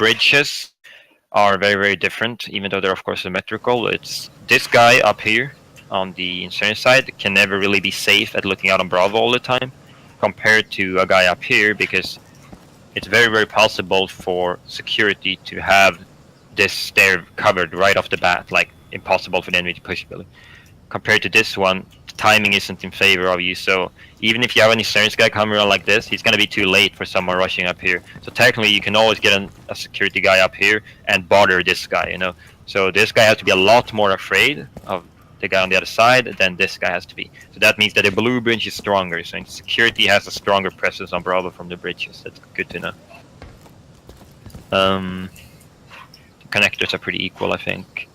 bridges are very, very different, even though they're of course symmetrical. It's this guy up here on the insurgent side can never really be safe at looking out on Bravo all the time, compared to a guy up here, because it's very, very possible for security to have this stair covered right off the bat, like impossible for the enemy to push really. Compared to this one, the timing isn't in favor of you, so even if you have an insurgent guy coming around like this, he's going to be too late for someone rushing up here. So technically you can always get a security guy up here and bother this guy, you know. So this guy has to be a lot more afraid of the guy on the other side than this guy has to be. So that means that the blue bridge is stronger, so security has a stronger presence on Bravo from the bridges. That's good to know. The connectors are pretty equal, I think.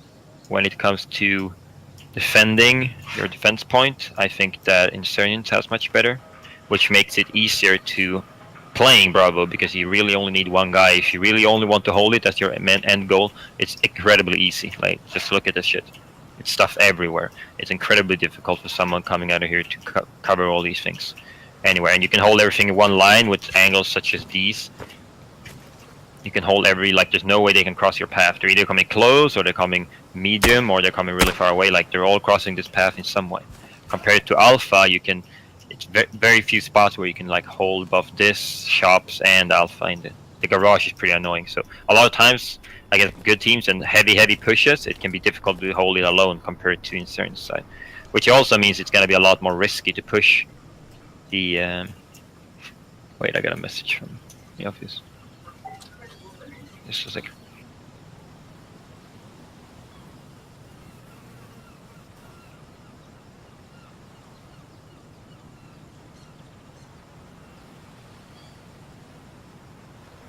When it comes to defending your defense point, I think that Insurgents has much better, which makes it easier to playing Bravo, because you really only need one guy. If you really only want to hold it as your end goal, it's incredibly easy. Like, just look at this shit. It's stuff everywhere. It's incredibly difficult for someone coming out of here to cover all these things anywhere. And you can hold everything in one line with angles such as these. You can hold like there's no way they can cross your path. They're either coming close, or they're coming medium, or they're coming really far away. Like, they're all crossing this path in some way. Compared to Alpha, you can, it's very few spots where you can like hold both this, shops, and Alpha in the garage is pretty annoying. So a lot of times, against good teams and heavy pushes, it can be difficult to hold it alone compared to Insurgent side. Which also means it's going to be a lot more risky to push the... Wait, I got a message from the office. Just a second.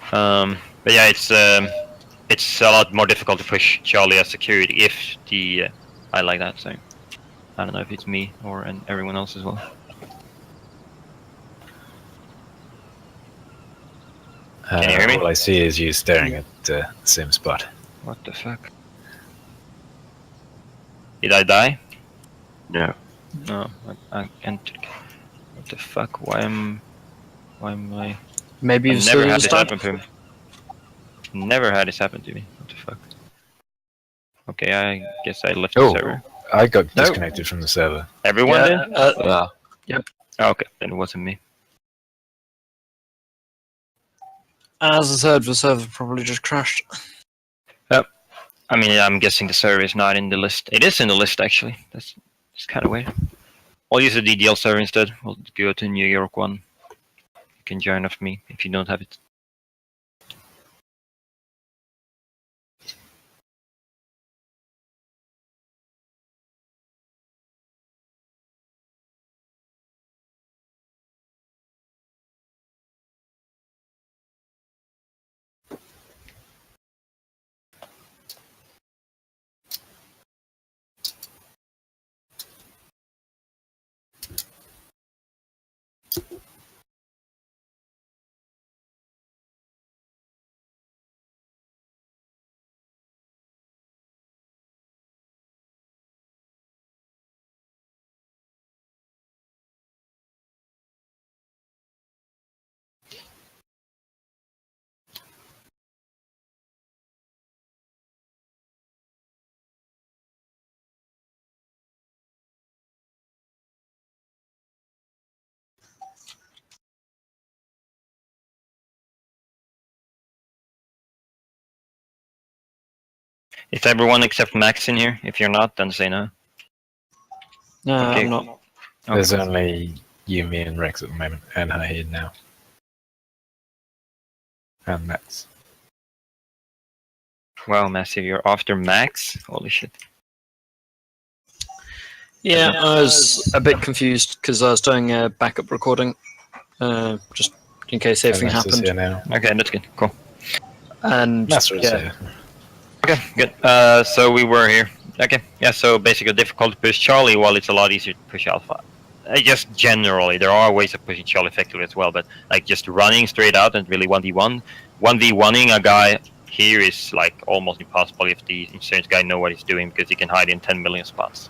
But yeah, it's a lot more difficult to push Charlie as security if the I like that, so I don't know if it's me or everyone else as well. Can you hear me? All I see is you staring at the same spot. What the fuck? Did I die? No. No, I entered. What the fuck? Why am I? Maybe you've never still had this started? happen to me. Never had this happen to me. What the fuck? Okay, I guess I left the server. I got disconnected from the server. Everyone did? Yep. Oh, okay, then it wasn't me. As I said, the server probably just crashed. Yep. I mean, I'm guessing the server is not in the list. It is in the list, actually. That's kind of weird. I'll use the DDL server instead. We'll go to New York one. You can join off me if you don't have it. Is everyone except Max in here? If you're not, then say no. No, Okay. I'm not. There's only you, me, and Rex at the moment, and Hahid now. And Max. Wow, Massive, you're after Max? Holy shit. Yeah, I was a bit confused because I was doing a backup recording, just in case anything And Max is happened. here now. Okay, that's good. Cool. And Master is yeah, here. Okay, good. So we were here. Okay, yeah, so basically difficult to push Charlie while it's a lot easier to push Alpha. Just generally, there are ways of pushing Charlie effectively as well, but like just running straight out and really 1v1. 1v1ing a guy here is like almost impossible if the insurance guy knows what he's doing, because he can hide in 10 million spots.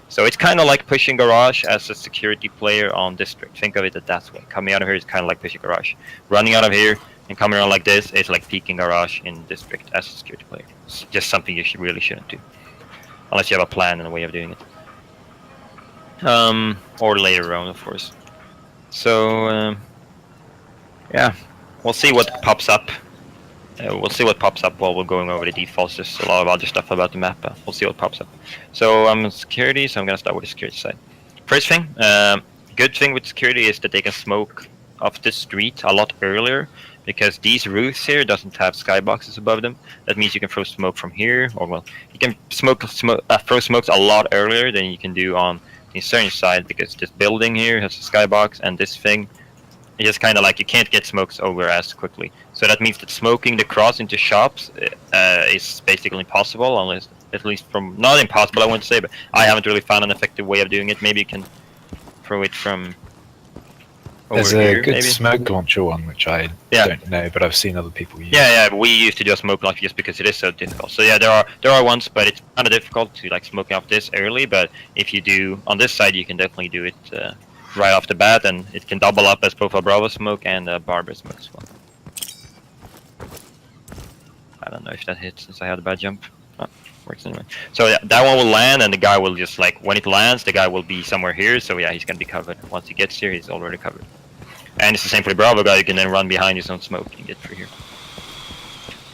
So it's kind of like pushing Garage as a security player on District. Think of it that way. Coming out of here is kind of like pushing Garage. Running out of here and coming around like this is like peeking Garage in District as a security player. It's just something you really shouldn't do. Unless you have a plan and a way of doing it. Or later on, of course. So, yeah. We'll see what pops up. We'll see what pops up while we're going over the defaults. There's a lot of other stuff about the map, but we'll see what pops up. So I'm on security, so I'm going to start with the security side. First thing, good thing with security is that they can smoke off the street a lot earlier, because these roofs here doesn't have skyboxes above them. That means you can throw smoke from here, or well, you can throw smokes a lot earlier than you can do on the Insurgent side, because this building here has a skybox, and this thing, it's just kind of like you can't get smokes over as quickly. So that means that smoking the cross into shops is basically impossible, unless, at least from, not impossible I wouldn't say, but I haven't really found an effective way of doing it. Maybe you can throw it from over There's here, a good maybe? smoke launcher one, which I don't know, but I've seen other people use. Yeah, but we used to do a smoke launcher just because it is so difficult. So yeah, there are ones, but it's kind of difficult to like smoke off this early. But if you do on this side, you can definitely do it right off the bat, and it can double up as both a Bravo smoke and a Barber smoke as well. I don't know if that hits since I had a bad jump. Oh, works anyway. So yeah, that one will land, and the guy will just like, when it lands, the guy will be somewhere here. So yeah, he's gonna be covered. Once he gets here, he's already covered. And it's the same for the Bravo guy. You can then run behind his own smoke and get through here.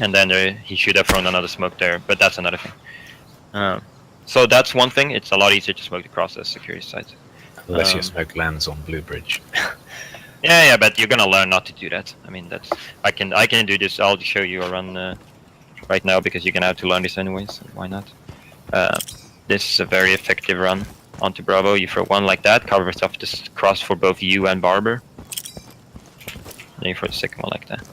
And then he should have thrown another smoke there, but that's another thing. So that's one thing. It's a lot easier to smoke across the security sites. Unless your smoke lands on Blue Bridge. Yeah, but you're gonna learn not to do that. I mean, that's I can do this. I'll show you a run right now, because you're gonna have to learn this anyways. So why not? This is a very effective run onto Bravo. You throw one like that, covers off this cross for both you and Barber. Then you throw the second one like that.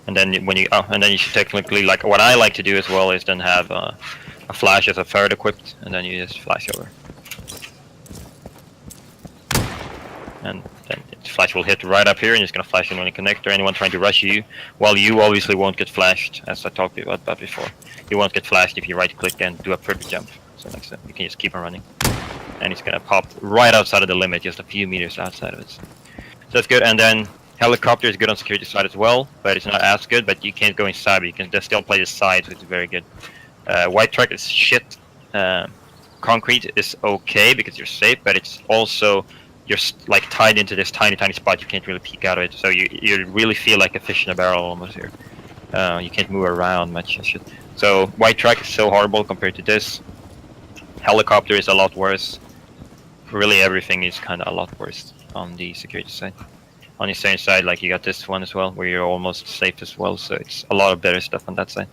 And then when and then you should technically, like what I like to do as well, is then have a flash as a third equipped, and then you just flash over. And then the flash will hit right up here, and it's going to flash in on the connector. Anyone trying to rush you, well, you obviously won't get flashed, as I talked about that before. You won't get flashed if you right-click and do a perfect jump. So like so, you can just keep on running. And it's going to pop right outside of the limit, just a few meters outside of it. So that's good. And then helicopter is good on security side as well, but it's not as good. But you can't go inside, but you can just still play the side, which is very good. White track is shit. Concrete is okay because you're safe, but it's also, you're like tied into this tiny spot. You can't really peek out of it, so you really feel like a fish in a barrel almost here. You can't move around much and shit. So white track is so horrible compared to this. Helicopter is a lot worse. Really everything is kind of a lot worse on the security side. On the same side, like you got this one as well, where you're almost safe as well. So it's a lot of better stuff on that side,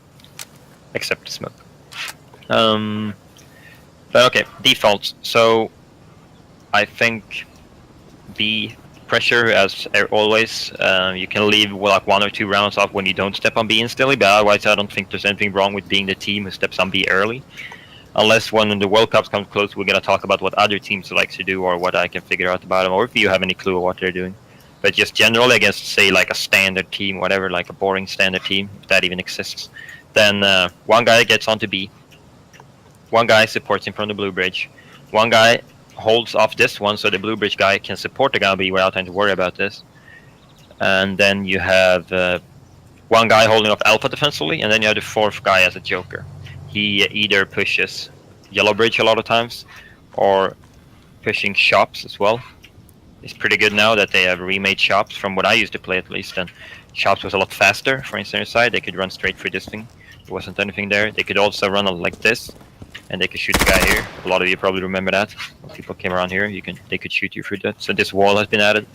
except the smoke. But okay, defaults. So I think B pressure, as always. You can leave like 1 or 2 rounds off when you don't step on B instantly, but otherwise I don't think there's anything wrong with being the team who steps on B early. Unless when the World Cups come close, we're going to talk about what other teams like to do, or what I can figure out about them, or if you have any clue of what they're doing. But just generally against, say, like a standard team, whatever, like a boring standard team, if that even exists, then one guy gets onto B, one guy supports him from the blue bridge, one guy holds off this one so the blue bridge guy can support the guy on B without having to worry about this. And then you have one guy holding off Alpha defensively, and then you have the 4th guy as a joker. He either pushes yellow bridge a lot of times, or pushing shops as well. It's pretty good now that they have remade shops from what I used to play, at least, and shops was a lot faster. For instance, side they could run straight through this thing. There wasn't anything there. They could also run like this, and they could shoot the guy here. A lot of you probably remember that. When people came around here, they could shoot you through that. So this wall has been added.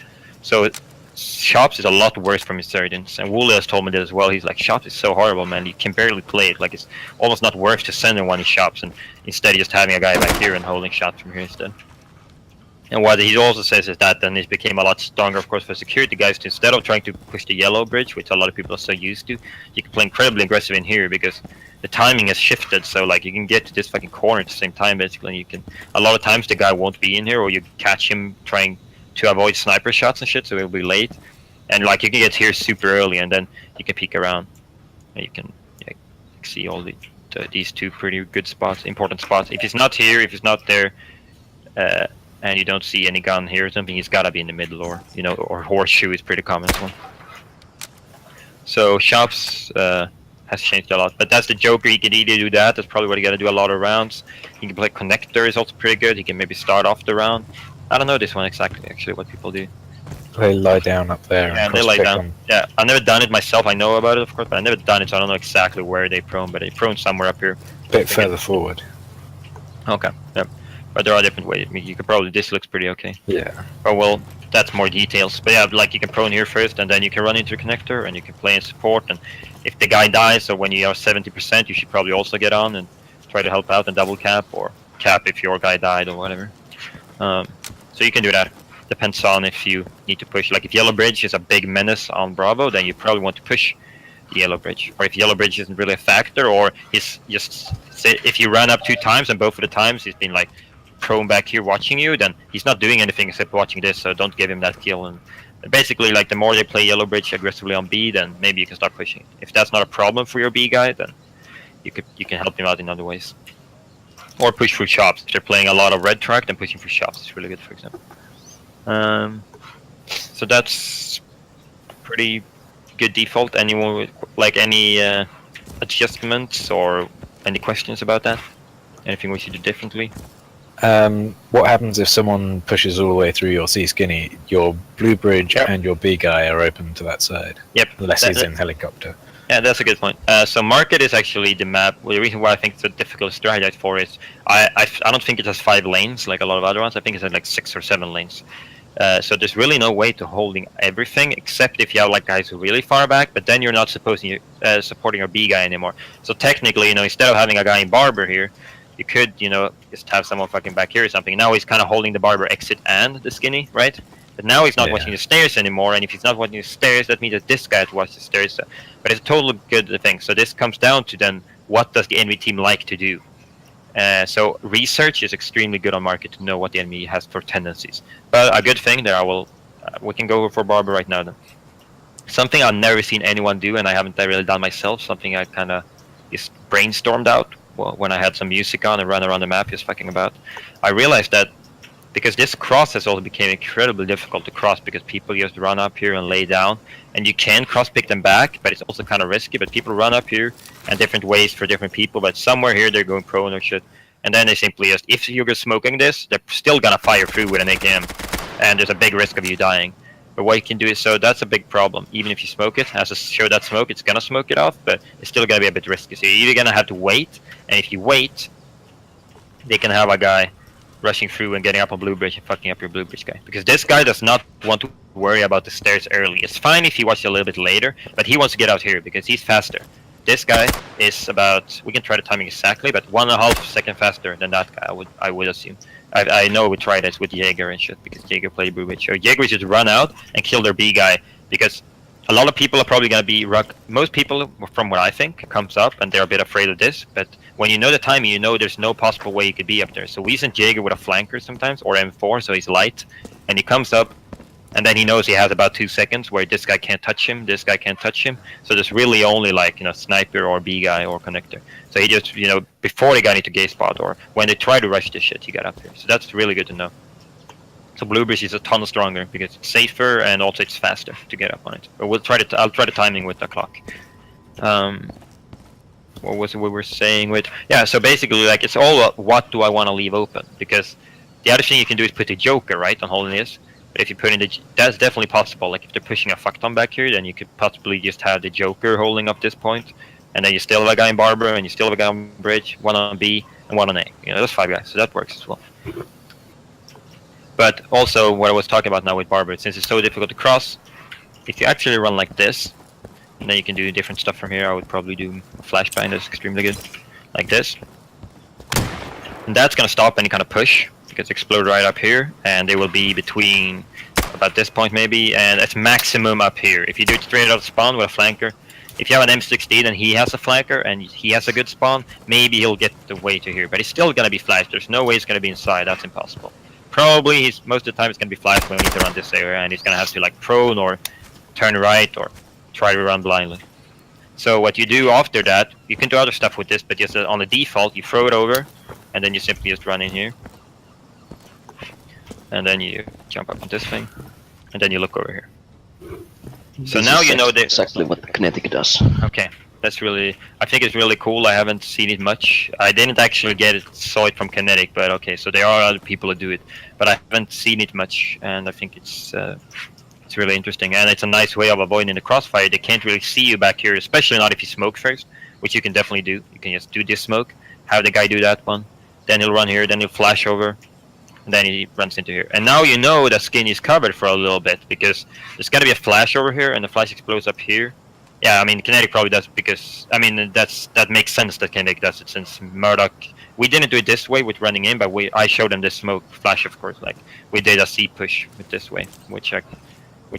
So shops is a lot worse from insurgents, and Wooly has told me that as well. He's like, shops is so horrible, man. You can barely play it. Like, it's almost not worth to send one in shops, and instead just having a guy back here and holding shots from here instead. And what he also says is that then it became a lot stronger, of course, for security guys to, instead of trying to push the yellow bridge, which a lot of people are so used to, you can play incredibly aggressive in here because the timing has shifted. So like you can get to this fucking corner at the same time, basically. And you can, a lot of times the guy won't be in here, or you catch him trying to avoid sniper shots and shit, so it'll be late. And like you can get here super early, and then you can peek around, and you can see all the these two pretty good spots, important spots. If he's not here, if he's not there, and you don't see any gun here or something, he's gotta be in the middle, or or horseshoe is pretty common as well. So shops has changed a lot, but that's the Joker. He can either do that. That's probably what he gotta do a lot of rounds. He can play connector, is also pretty good. He can maybe start off the round. I don't know this one exactly. Actually, what people do. They lie down up there. Yeah, and they lie cross-pick down. them. Yeah, I've never done it myself. I know about it, of course, but I've never done it, so I don't know exactly where they prone. But they prone somewhere up here. Bit further forward. Okay. Yeah. But there are different ways. I mean, you could probably. This looks pretty okay. Yeah. Oh well, that's more details. But yeah, like you can prone here first, and then you can run into the connector, and you can play in support. And if the guy dies, or when you are 70%, you should probably also get on and try to help out and double cap, or cap if your guy died or whatever. So you can do that. Depends on if you need to push. Like if Yellow Bridge is a big menace on Bravo, then you probably want to push the Yellow Bridge. Or if Yellow Bridge isn't really a factor, or he's just if you run up 2 times and both of the times he's been like prone back here watching you, then he's not doing anything except watching this. So don't give him that kill. And basically, like the more they play Yellow Bridge aggressively on B, then maybe you can start pushing. If that's not a problem for your B guy, then you can help him out in other ways. Or push through shops. If they're playing a lot of red track, then pushing through shops is really good, for example. So that's pretty good default. Anyone with, like any adjustments or any questions about that? Anything we should do differently? What happens if someone pushes all the way through your C skinny? Your blue bridge and your B guy are open to that side. Yep. Unless he's in helicopter. Yeah, that's a good point. So market is actually the map. Well, the reason why I think it's so difficult to strategize for is I don't think it has 5 lanes like a lot of other ones. I think it's like 6 or 7 lanes. So there's really no way to holding everything except if you have like guys who are really far back. But then you're not supporting your B guy anymore. So technically, instead of having a guy in Barber here, you could just have someone fucking back here or something. Now he's kind of holding the Barber exit and the skinny, right? But now he's not watching the stairs anymore, and if he's not watching the stairs, that means that this guy has to watch the stairs. So, but it's a total good thing. So this comes down to then, what does the enemy team like to do? So research is extremely good on market to know what the enemy has for tendencies. But a good thing there, we can go for Barber right now then. Something I've never seen anyone do, and I haven't really done myself, something I kind of just brainstormed out when I had some music on and ran around the map just fucking about. I realized that because this cross has also become incredibly difficult to cross because people just run up here and lay down, and you can cross pick them back, but it's also kind of risky. But people run up here and different ways for different people, but somewhere here they're going prone or shit, and then they simply just, if you're just smoking this, they're still gonna fire through with an AKM, and there's a big risk of you dying. But what you can do is, so that's a big problem. Even if you smoke it, as to show that smoke, it's gonna smoke it off, but it's still gonna be a bit risky. So you're either gonna have to wait, and if you wait, they can have a guy rushing through and getting up on blue bridge and fucking up your blue bridge guy. Because this guy does not want to worry about the stairs early. It's fine if he watches a little bit later, but he wants to get out here because he's faster. This guy is about, we can try the timing exactly, but 1.5 seconds faster than that guy, I would assume. I know we tried this with Jaeger and shit, because Jaeger played blue bridge. So Jaeger should run out and kill their B guy, because a lot of people are probably going to be most people, from what I think, comes up and they're a bit afraid of this, but when you know the timing, there's no possible way you could be up there. So we send Jaeger with a flanker sometimes, or M4, so he's light, and he comes up, and then he knows he has about 2 seconds where this guy can't touch him, this guy can't touch him. So there's really only like, sniper or B guy or connector. So he just, before they got into gay spot or when they try to rush this shit, he got up here. So that's really good to know. So blue bridge is a ton stronger because it's safer and also it's faster to get up on it. But I'll try the timing with the clock. What was it we were saying with? Yeah, so basically, like, it's all what do I want to leave open? Because the other thing you can do is put the Joker, right, on holding this. But if you put in that's definitely possible. Like, if they're pushing a fuckton back here, then you could possibly just have the Joker holding up this point, and then you still have a guy in Barber, and you still have a guy on bridge, 1 on B, and 1 on A. That's 5 guys, so that works as well. But also, what I was talking about now with Barber, since it's so difficult to cross, if you actually run like this, and then you can do different stuff from here. I would probably do flashbang, that's extremely good. Like this. And that's going to stop any kind of push, because explode right up here, and they will be between about this point maybe, and it's maximum up here. If you do it straight out of spawn with a flanker, if you have an M60 and he has a flanker and he has a good spawn, maybe he'll get the way to here, but he's still going to be flashed. There's no way he's going to be inside, that's impossible. Probably most of the time it's going to be flashed when we need to run this area, and he's going to have to like prone or turn right or try to run blindly. So what you do after that, you can do other stuff with this, but just on the default, you throw it over, and then you simply just run in here. And then you jump up on this thing, and then you look over here. So This now is you know that. exactly what the kinetic does. Okay, that's really. I think it's really cool. I haven't seen it much. I didn't actually saw it from Kinetic, but okay. So there are other people who do it, but I haven't seen it much, and I think it's really interesting, and it's a nice way of avoiding the crossfire. They can't really see you back here, especially not if you smoke first, which you can definitely do. You can just do this smoke, have the guy do that one, then he'll run here, then he'll flash over, and then he runs into here. And now you know that Skinny is covered for a little bit, because there's got to be a flash over here, and the flash explodes up here. Yeah, I mean, Kinetic probably does, because, I mean, that makes sense that Kinetic does it, since Murdoch... We didn't do it this way with running in, but I showed them this smoke flash, of course. Like, we did a C push with this way, which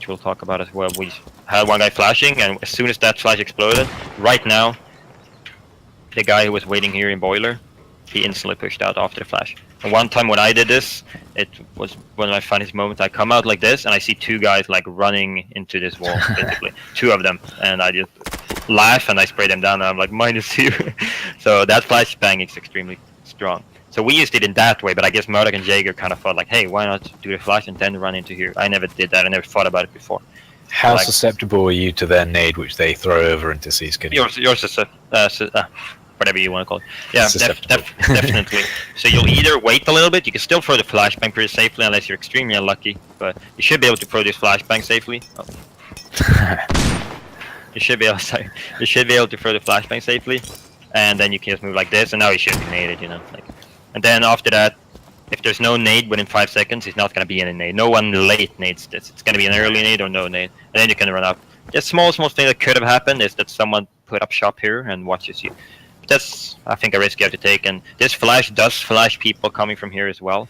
we'll talk about as well. We had one guy flashing, and as soon as that flash exploded, right now, the guy who was waiting here in Boiler, he instantly pushed out after the flash. And one time when I did this, it was one of my funniest moments. I come out like this, and I see two guys like running into this wall, basically. Two of them, and I just laugh and I spray them down, and I'm like, -2. So that flashbang is extremely strong. So we used it in that way, but I guess Murdoch and Jaeger kind of thought like, hey, why not do the flash and then run into here? I never did that. I never thought about it before. How Like- susceptible are you to their nade, which they throw over into C Skinny? Yours is whatever you want to call it. Yeah, Susceptible. definitely. So you'll either wait a little bit. You can still throw the flashbang pretty safely, unless you're extremely unlucky. But you should be able to throw this flashbang safely. Oh. You should be able. Sorry, you should be able to throw the flashbang safely, and then you can just move like this, and now you should be naded. You know, like. And then after that, if there's no nade within 5 seconds, it's not going to be any nade. No one late nades this. It's going to be an early nade or no nade. And then you can run up. The small thing that could have happened is that someone put up shop here and watches you. But that's, I think, a risk you have to take. And this flash does flash people coming from here as well.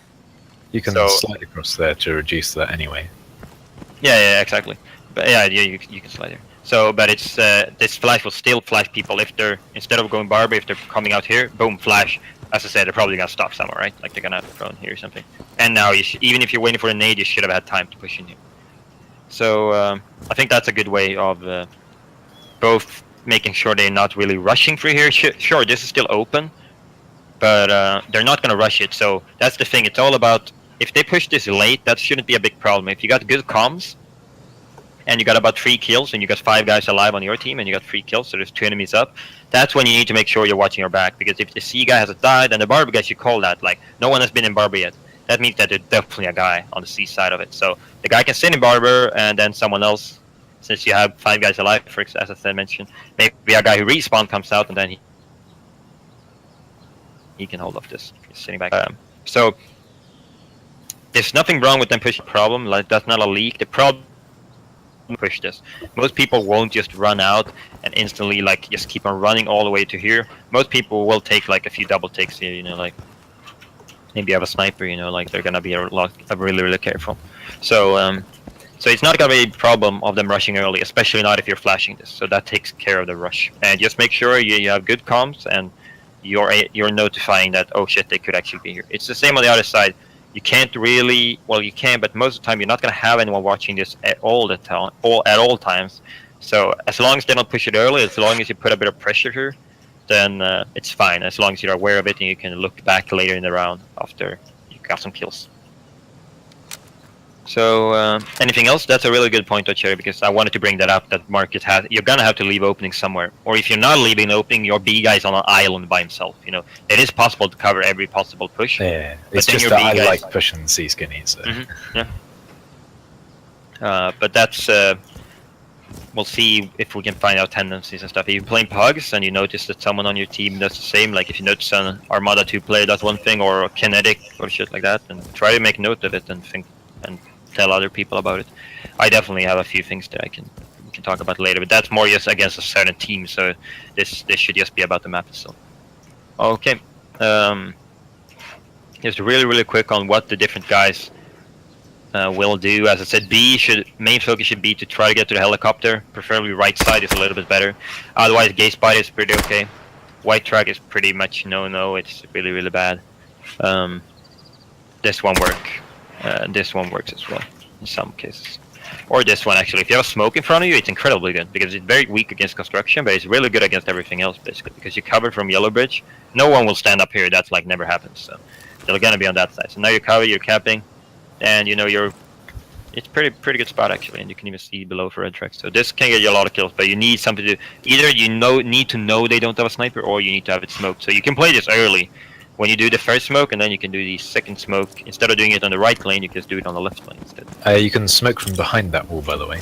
You can So- slide across there to reduce that anyway. Yeah, exactly. But yeah, you can slide there. So, but it's this flash will still flash people if they're, instead of going barber, if they're coming out here, boom, flash. As I said, they're probably gonna stop somewhere, right? Like they're gonna have thrown here or something. And now, even if you're waiting for a nade, you should have had time to push in here. So I think that's a good way of both making sure they're not really rushing through here. Sure, this is still open, but they're not gonna rush it. So that's the thing. It's all about, if they push this late, that shouldn't be a big problem. If you got good comms, and you got about 3 kills, and you got 5 guys alive on your team, and you got 3 kills, so there's 2 enemies up, that's when you need to make sure you're watching your back, because if the C guy hasn't died, and the barber guy should call that, like, no one has been in barber yet. That means that there's definitely a guy on the C side of it. So the guy can sit in barber, and then someone else, since you have 5 guys alive, as I said, mentioned, maybe a guy who respawn comes out, and then he can hold off this. He's sitting back. So there's nothing wrong with them pushing problem, like, that's not a leak. The problem push this. Most people won't just run out and instantly like just keep on running all the way to here. Most people will take like a few double takes here, you know, like maybe have a sniper, you know, like they're gonna be really careful. So so it's not gonna be a problem of them rushing early, especially not if you're flashing this. So that takes care of the rush. And just make sure you have good comms and you're notifying that, oh shit, they could actually be here. It's the same on the other side. You can't really, well, you can, but most of the time you're not going to have anyone watching this at all times. So as long as they don't push it early, as long as you put a bit of pressure here, then it's fine. As long as you're aware of it and you can look back later in the round after you got some kills. So anything else? That's a really good point, Cherry, because I wanted to bring that up. That Marcus has, you're gonna have to leave opening somewhere, or if you're not leaving an opening, your B guy's on an island by himself. You know, it is possible to cover every possible push. Yeah, But it's then just your that B I guys- like pushing C Skinny. So. But that's we'll see if we can find out tendencies and stuff. If you're playing pugs and you notice that someone on your team does the same, like if you notice an Armada 2 player does one thing, or Kinetic or shit like that, then try to make note of it and think and tell other people about it. I definitely have a few things that we can talk about later, but that's more just against a certain team, so this should just be about the map itself. Okay. Just really quick on what the different guys will do. As I said, main focus should be to try to get to the helicopter, preferably right side is a little bit better. Otherwise, gay spider is pretty okay. White track is pretty much no, it's really bad. This one works as well in some cases. Or this one actually. If you have a smoke in front of you, it's incredibly good because it's very weak against construction, but it's really good against everything else basically because you're covered from yellow bridge. No one will stand up here. That's like never happens. So they're gonna be on that side. So now you're covered, you're capping, and you know it's pretty good spot actually, and you can even see below for red tracks. So this can get you a lot of kills, but you need something to either need to know they don't have a sniper, or you need to have it smoked. So you can play this early when you do the first smoke, and then you can do the second smoke. Instead of doing it on the right lane, you can just do it on the left lane instead. You can smoke from behind that wall, by the way.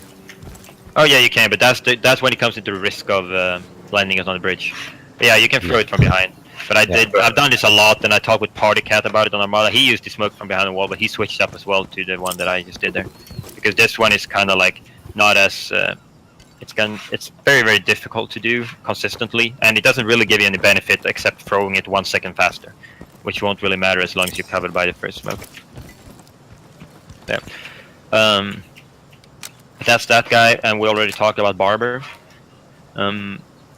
Oh yeah, you can, but that's when it comes into the risk of landing it on the bridge. But yeah, you can throw it from behind. But I've done this a lot, and I talked with Party Cat about it on Armada. He used the smoke from behind the wall, but he switched up as well to the one that I just did there, because this one is kind of like not as it's very very difficult to do consistently, and it doesn't really give you any benefit except throwing it 1 second faster, which won't really matter as long as you're covered by the first smoke. There. That's that guy, and we already talked about Barber.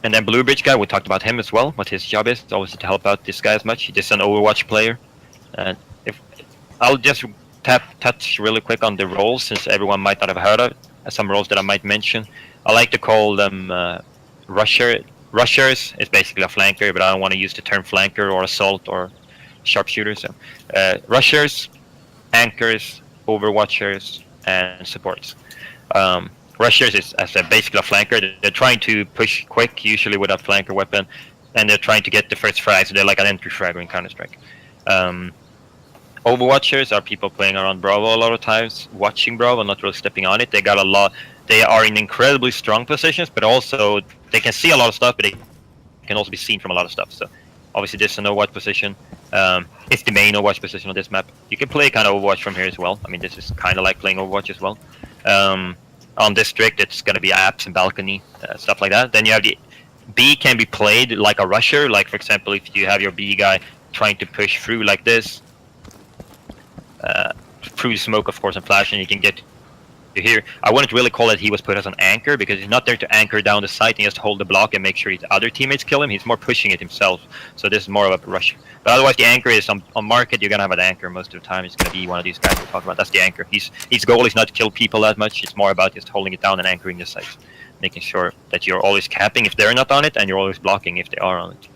And then Blue Bridge guy, we talked about him as well. What his job is, obviously to help out this guy as much. He's just an Overwatch player. And if I'll just touch really quick on the roles, since everyone might not have heard of some roles that I might mention. I like to call them rushers. It's basically a flanker, but I don't want to use the term flanker or assault or sharpshooter. So rushers, anchors, Overwatchers, and supports. Rushers is, as I said, basically a flanker. They're trying to push quick, usually with a flanker weapon, and they're trying to get the first frag, so they're like an entry fragger in Counter-Strike. Overwatchers are people playing around Bravo a lot of times, watching Bravo, not really stepping on it. They are in incredibly strong positions, but also they can see a lot of stuff, but they can also be seen from a lot of stuff. So obviously this is an Overwatch position. It's the main Overwatch position on this map. You can play kind of Overwatch from here as well. I mean, this is kind of like playing Overwatch as well. On District, it's going to be apps and balcony, stuff like that. Then you have the B can be played like a rusher. Like, for example, if you have your B guy trying to push through like this, through the smoke, of course, and flash, and you can get to here. I wouldn't really call it he was put as an anchor, because he's not there to anchor down the site. He has to hold the block and make sure his other teammates kill him. He's more pushing it himself. So this is more of a rusher. But otherwise, the anchor is on market. You're gonna have an anchor most of the time. It's gonna be one of these guys we talk about. That's the anchor. His goal is not to kill people that much. It's more about just holding it down and anchoring the site, making sure that you're always capping if they're not on it, and you're always blocking if they are on it.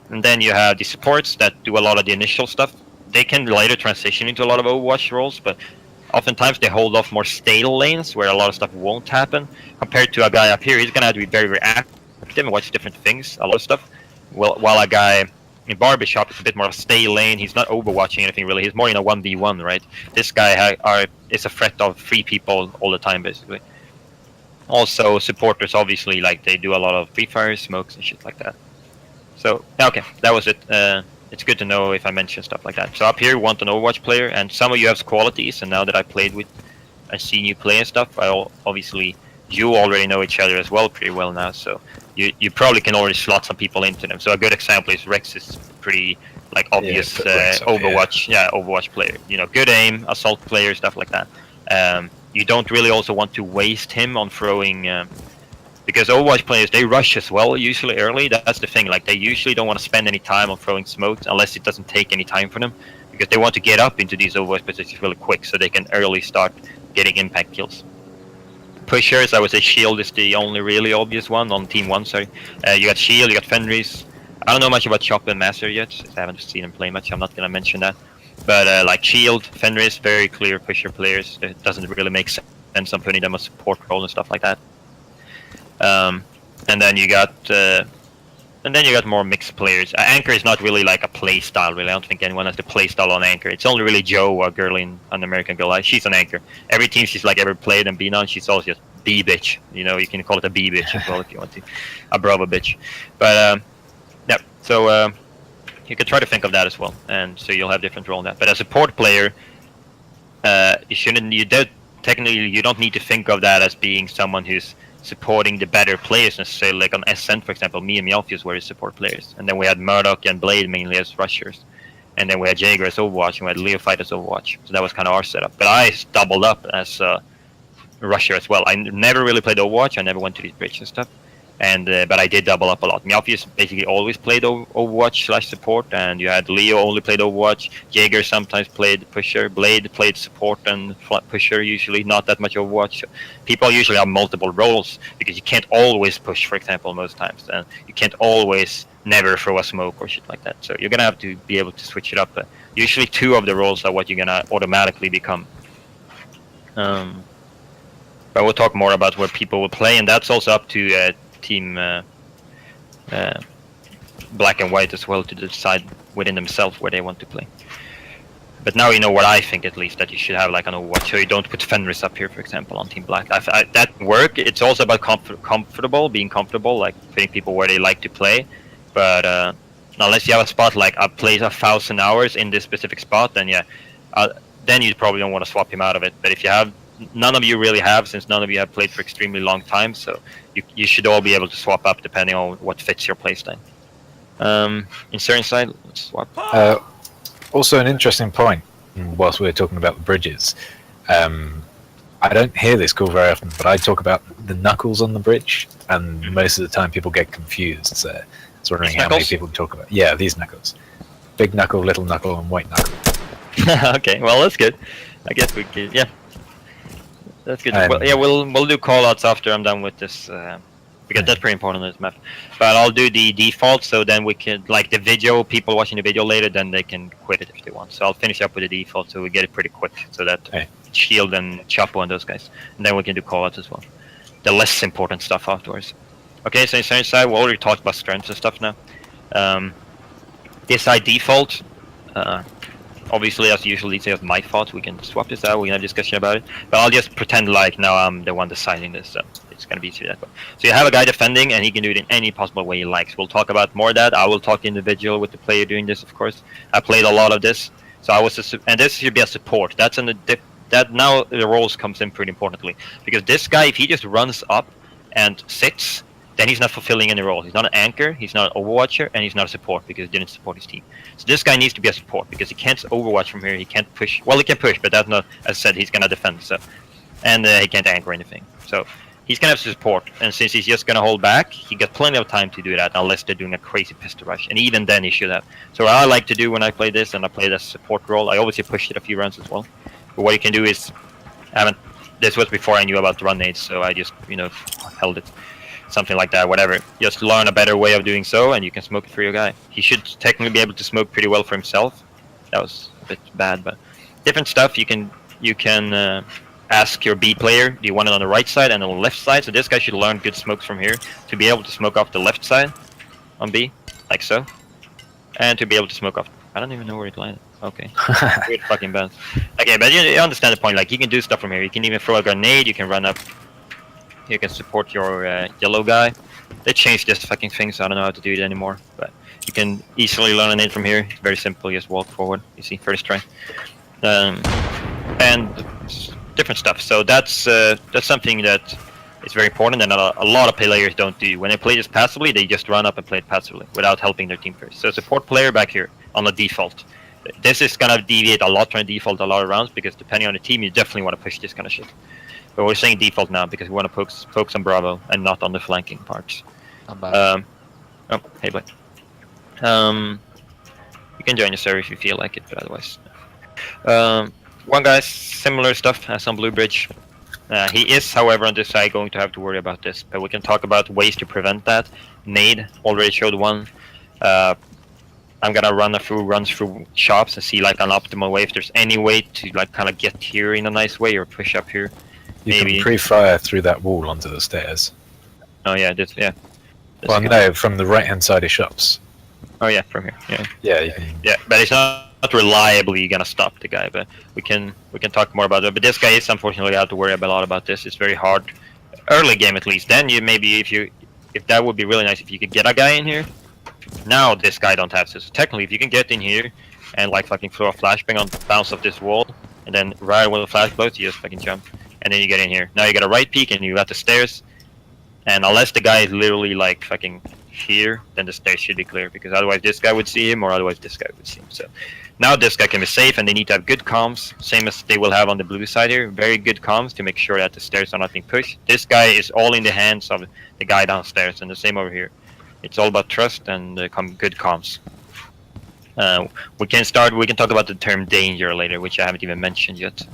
And then you have the supports that do a lot of the initial stuff. They can later transition into a lot of Overwatch roles, but oftentimes they hold off more stale lanes where a lot of stuff won't happen. Compared to a guy up here, he's gonna have to be very very active and watch different things, a lot of stuff. While a guy in Barbershop is a bit more of a stale lane. He's not overwatching anything really. He's more in a 1v1, right? This guy is a threat of 3 people all the time, basically. Also, supporters, obviously, like, they do a lot of free fire, smokes, and shit like that. So, okay, that was it. It's good to know if I mention stuff like that. So up here, we want an Overwatch player, and some of you have qualities, and now that I played with, I seen you play and stuff, obviously, you already know each other as well pretty well now, so you probably can already slot some people into them. So a good example is Rex is pretty, like, obvious Overwatch, Overwatch player. You know, good aim, assault player, stuff like that. You don't really also want to waste him on throwing, because Overwatch players, they rush as well, usually early. That's the thing, like, they usually don't want to spend any time on throwing smokes unless it doesn't take any time for them, because they want to get up into these Overwatch positions really quick so they can early start getting impact kills. Pushers, I would say Shield is the only really obvious one on Team 1, sorry. You got Shield, you got Fenris. I don't know much about Chop and Master yet, since I haven't seen him play much. I'm not going to mention that. But like Shield, Fenris, very clear pusher players. It doesn't really make sense on putting them a support role and stuff like that. And then you got more mixed players. Anchor is not really like a play style, really. I don't think anyone has the play style on Anchor. It's only really Joe, a girl an American girl. She's an Anchor. Every team she's like ever played and been on, she's always just B bitch. You know, you can call it a B bitch as well if you want to, a Bravo bitch. But yeah, so you can try to think of that as well, and so you'll have different role in that. But as a support player, technically you don't need to think of that as being someone who's supporting the better players necessarily. Like on Ascent, for example, me and Meowfuse were his support players, and then we had Murdoch and Blade mainly as rushers, and then we had Jaeger as Overwatch, and we had Leofight as Overwatch. So that was kind of our setup. But I doubled up as a rusher as well. I never really played Overwatch. I never went to these bridges and stuff. And but I did double up a lot. Meowfuse basically always played Overwatch/support, and you had Leo only played Overwatch. Jaeger sometimes played pusher. Blade played support and pusher. Usually not that much Overwatch. People usually have multiple roles because you can't always push, for example, most times, and you can't always never throw a smoke or shit like that. So you're gonna have to be able to switch it up. Usually 2 of the roles are what you're gonna automatically become. But we'll talk more about where people will play, and that's also up to team black and white as well to decide within themselves where they want to play. But now you know what I think, at least, that you should have like an Overwatch, so you don't put Fenris up here, for example, on team black. That work. It's also about being comfortable, like putting people where they like to play. But unless you have a spot like I played 1,000 hours in this specific spot, then yeah, then you probably don't want to swap him out of it. But if you have, none of you really have, since none of you have played for extremely long time, so you should all be able to swap up depending on what fits your playstyle. In certain side, let's swap. Also, an interesting point, whilst we're talking about the bridges, I don't hear this call very often, but I talk about the knuckles on the bridge, and most of the time people get confused. So I was wondering how many people talk about. Yeah, these knuckles: big knuckle, little knuckle, and white knuckle. Okay, well that's good. I guess we could, yeah. That's good. Well, yeah, we'll do callouts after I'm done with this, because that's pretty important in this map. But I'll do the default, so then we can, like the video, people watching the video later, then they can quit it if they want. So I'll finish up with the default, so we get it pretty quick, so that Shield and Chapo and those guys, and then we can do callouts as well. The less important stuff afterwards. Okay, so in certain side, we already talked about strengths and stuff now. This side default. Obviously, as usual, it's just my fault. We can swap this out. We can have a discussion about it. But I'll just pretend like now I'm the one deciding this. So it's going to be easier that way. So you have a guy defending, and he can do it in any possible way he likes. We'll talk about more of that. I will talk individual with the player doing this, of course. I played a lot of this. So I was, and this should be a support. That's in the that now the roles comes in pretty importantly, because this guy, if he just runs up and sits, then he's not fulfilling any role. He's not an anchor, he's not an overwatcher, and he's not a support because he didn't support his team. So this guy needs to be a support because he can't overwatch from here, he can't push. Well, he can push, but that's not, as I said, he's going to defend. So, and he can't anchor anything. So he's going to have support, and since he's just going to hold back, he got plenty of time to do that unless they're doing a crazy pistol rush. And even then he should have. So what I like to do when I play this, and I play this support role, I obviously pushed it a few rounds as well. But what you can do is, this was before I knew about the run nades, so I just, held it. Something like that, whatever. Just learn a better way of doing so, and you can smoke it for your guy. He should technically be able to smoke pretty well for himself. That was a bit bad, but different stuff. You can ask your B player, do you want it on the right side and on the left side? So this guy should learn good smokes from here to be able to smoke off the left side on B, like so, and to be able to smoke off. I don't even know where it landed. Okay, weird fucking bounce. Okay, but you understand the point. Like, you can do stuff from here. You can even throw a grenade. You can run up. You can support your yellow guy. They changed this fucking thing, so I don't know how to do it anymore. But you can easily learn a nade from here. It's very simple. Just walk forward. You see, first try, and different stuff. So that's something that is very important, and a lot of players don't do. When they play this passively, they just run up and play it passively without helping their team first. So support player back here on the default. This is gonna deviate a lot from the default a lot of rounds, because depending on the team, you definitely want to push this kind of shit. But we're saying default now because we want to focus on Bravo and not on the flanking parts. Oh, hey, boy. You can join the server if you feel like it, but otherwise. One guy, similar stuff as on Blue Bridge. He is, however, on this side going to have to worry about this, but we can talk about ways to prevent that. Nade already showed one. I'm gonna run a few runs through shops and see like an optimal way if there's any way to like kind of get here in a nice way or push up here. You can pre-fire through that wall onto the stairs. Oh yeah, this well, no, from the right-hand side of shops. Oh yeah, from here. Yeah. Yeah, you can... Yeah, but it's not reliably gonna stop the guy. But we can talk more about it. But this guy is unfortunately have to worry a lot about this. It's very hard, early game at least. Then you maybe if that would be really nice if you could get a guy in here. Now this guy don't have to. So technically, if you can get in here and like fucking throw a flashbang on the bounce of this wall, and then right when the flash blows, you just fucking jump. And then you get in here. Now you got a right peek and you got the stairs. And unless the guy is literally like fucking here, then the stairs should be clear, because otherwise this guy would see him, or otherwise this guy would see him. So now this guy can be safe, and they need to have good comms, same as they will have on the blue side here. Very good comms to make sure that the stairs are not being pushed. This guy is all in the hands of the guy downstairs, and the same over here. It's all about trust and good comms. We can talk about the term danger later, which I haven't even mentioned yet.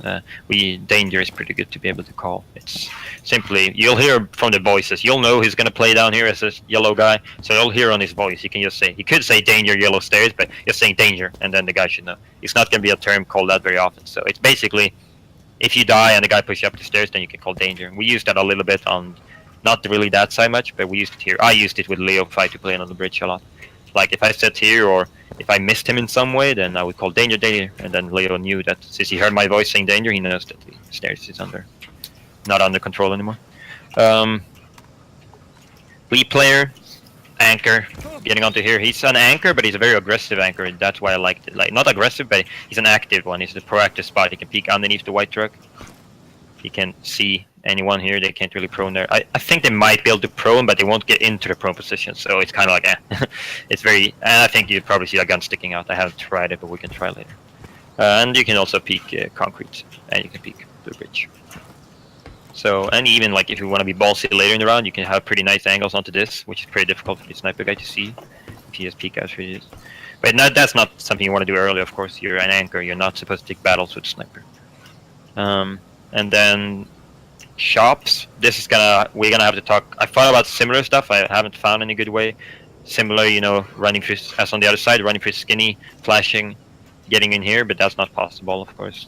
Danger is pretty good to be able to call. It's simply, you'll hear from the voices. You'll know who's going to play down here as a yellow guy, so you'll hear on his voice. You can just say, you could say danger, yellow stairs, but you're saying danger, and then the guy should know. It's not going to be a term called that very often. So it's basically, if you die and the guy pushes you up the stairs, then you can call danger. We use that a little bit on, not really that side much, but we used it here. I used it with Leo if I had to play on the bridge a lot. Like if I sat here, or if I missed him in some way, then I would call danger, danger, and then Leo knew that since he heard my voice saying danger, he knows that the stairs is not under control anymore. Lead player, anchor, getting onto here. He's an anchor, but he's a very aggressive anchor. That's why I liked it. Like, not aggressive, but he's an active one. He's a proactive spot. He can peek underneath the white truck. He can see anyone here. They can't really prone there. I think they might be able to prone, but they won't get into the prone position. So it's kind of like, it's very. And I think you'd probably see a gun sticking out. I haven't tried it, but we can try later. And you can also peek concrete, and you can peek blue bridge. So, and even like if you want to be ballsy later in the round, you can have pretty nice angles onto this, which is pretty difficult for the sniper guy to see if he has peek out for this. But that's not something you want to do early. Of course, you're an anchor. You're not supposed to take battles with sniper. And then shops. This is we're gonna have to talk. I thought about similar stuff. I haven't found any good way. Similar, running through as on the other side, running through skinny, flashing, getting in here, but that's not possible, of course.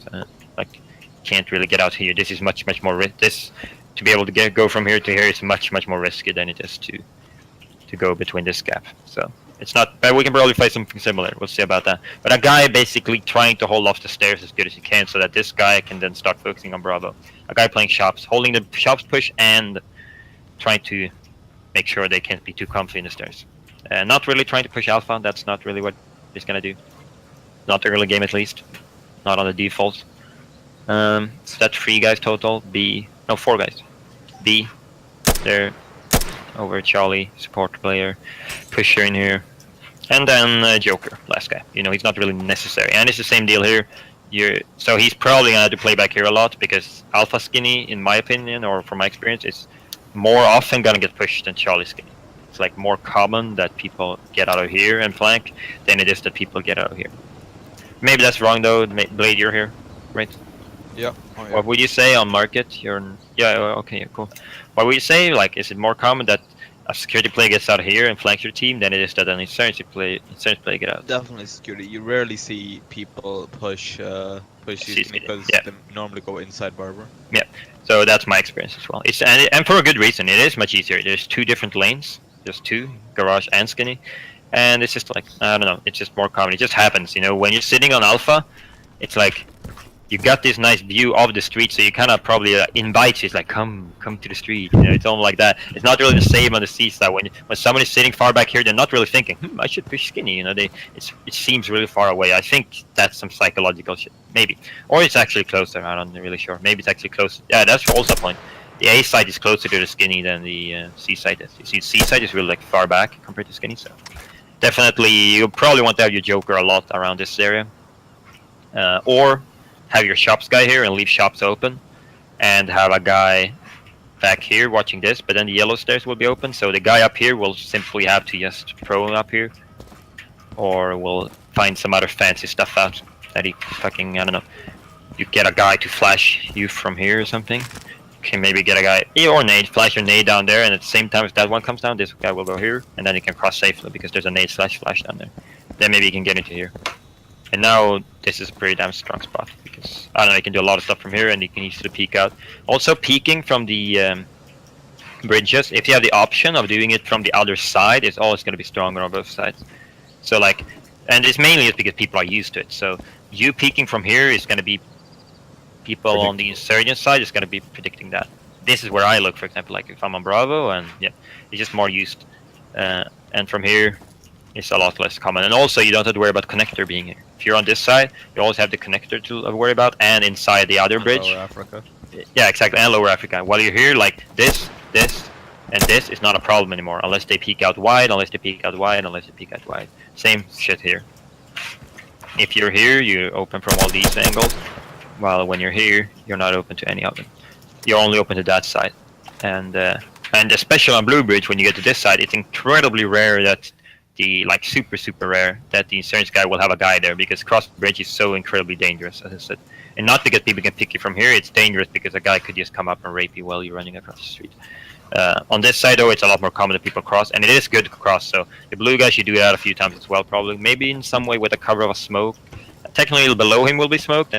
Like, can't really get out here. This is much more this to be able to go from here to here is much more risky than it is to go between this gap. So it's not, but we can probably find something similar. We'll see about that. But a guy basically trying to hold off the stairs as good as he can, so that this guy can then start focusing on Bravo. A guy playing shops, holding the shops push and trying to make sure they can't be too comfy in the stairs. Not really trying to push alpha. That's not really what he's gonna do. Not early game at least. Not on the default. So that's 3 guys total. 4 guys. B, there, over Charlie, support player, pusher in here, and then Joker, last guy. He's not really necessary, and it's the same deal here. So he's probably gonna have to play back here a lot, because Alpha Skinny, in my opinion, or from my experience, is more often gonna get pushed than Charlie Skinny. It's like more common that people get out of here and flank than it is that people get out of here. Maybe that's wrong though. Blade, you're here, right? Yeah. Oh, yeah. What would you say on market? Okay, cool. What would you say? Like, is it more common that a security player gets out here and flanks your team than it is that an insurgent player get out? Definitely security. You rarely see people push you because they normally go inside Barber. Yeah. So that's my experience as well. And for a good reason. It is much easier. There's 2 different lanes. There's 2, garage and skinny, and it's just like, I don't know. It's just more common. It just happens. When you're sitting on alpha, it's like, you got this nice view of the street, so you kind of probably invite you. It's like, come to the street. It's almost like that. It's not really the same on the C side. When somebody's sitting far back here, they're not really thinking, I should push skinny. It seems really far away. I think that's some psychological shit, maybe, or it's actually closer. I'm not really sure. Maybe it's actually closer. Yeah, that's also a point. The A side is closer to the skinny than the C side is. You see, C side is really like far back compared to skinny. So definitely, you probably want to have your Joker a lot around this area, or have your shops guy here and leave shops open, and have a guy back here watching this, but then the yellow stairs will be open, so the guy up here will simply have to just prone up here, or will find some other fancy stuff out that he fucking, I don't know. You get a guy to flash you from here or something. You can maybe get a guy, or nade, flash your nade down there, and at the same time as that one comes down, this guy will go here, and then he can cross safely because there's a nade slash flash down there. Then maybe he can get into here. And now this is a pretty damn strong spot, because I don't know, you can do a lot of stuff from here, and you can easily peek out. Also, peeking from the bridges, if you have the option of doing it from the other side, it's always going to be stronger on both sides. So like, and it's mainly because people are used to it. So you peeking from here is going to be people on the insurgent side is going to be predicting that. This is where I look, for example, like if I'm on Bravo, and yeah, it's just more used. And from here, it's a lot less common. And also, you don't have to worry about connector being here. If you're on this side, you always have the connector to worry about, and inside the other bridge. Lower Africa. Yeah, exactly, and Lower Africa. While you're here, like this, And this is not a problem anymore, unless they peek out wide, unless they peek out wide, unless they peek out wide. Same shit here. If you're here, you open from all these angles, while when you're here, you're not open to any of them. You're only open to that side. And especially on Blue Bridge, when you get to this side, it's incredibly rare that like super rare that the insurance guy will have a guy there, because cross bridge is so incredibly dangerous, as I said. And not because people can pick you from here, it's dangerous because a guy could just come up and rape you while you're running across the street. On this side, though, it's a lot more common that people cross, and it is good to cross. So the blue guy should do that a few times as well, probably. Maybe in some way with the cover of a smoke. Technically, below him will be smoked.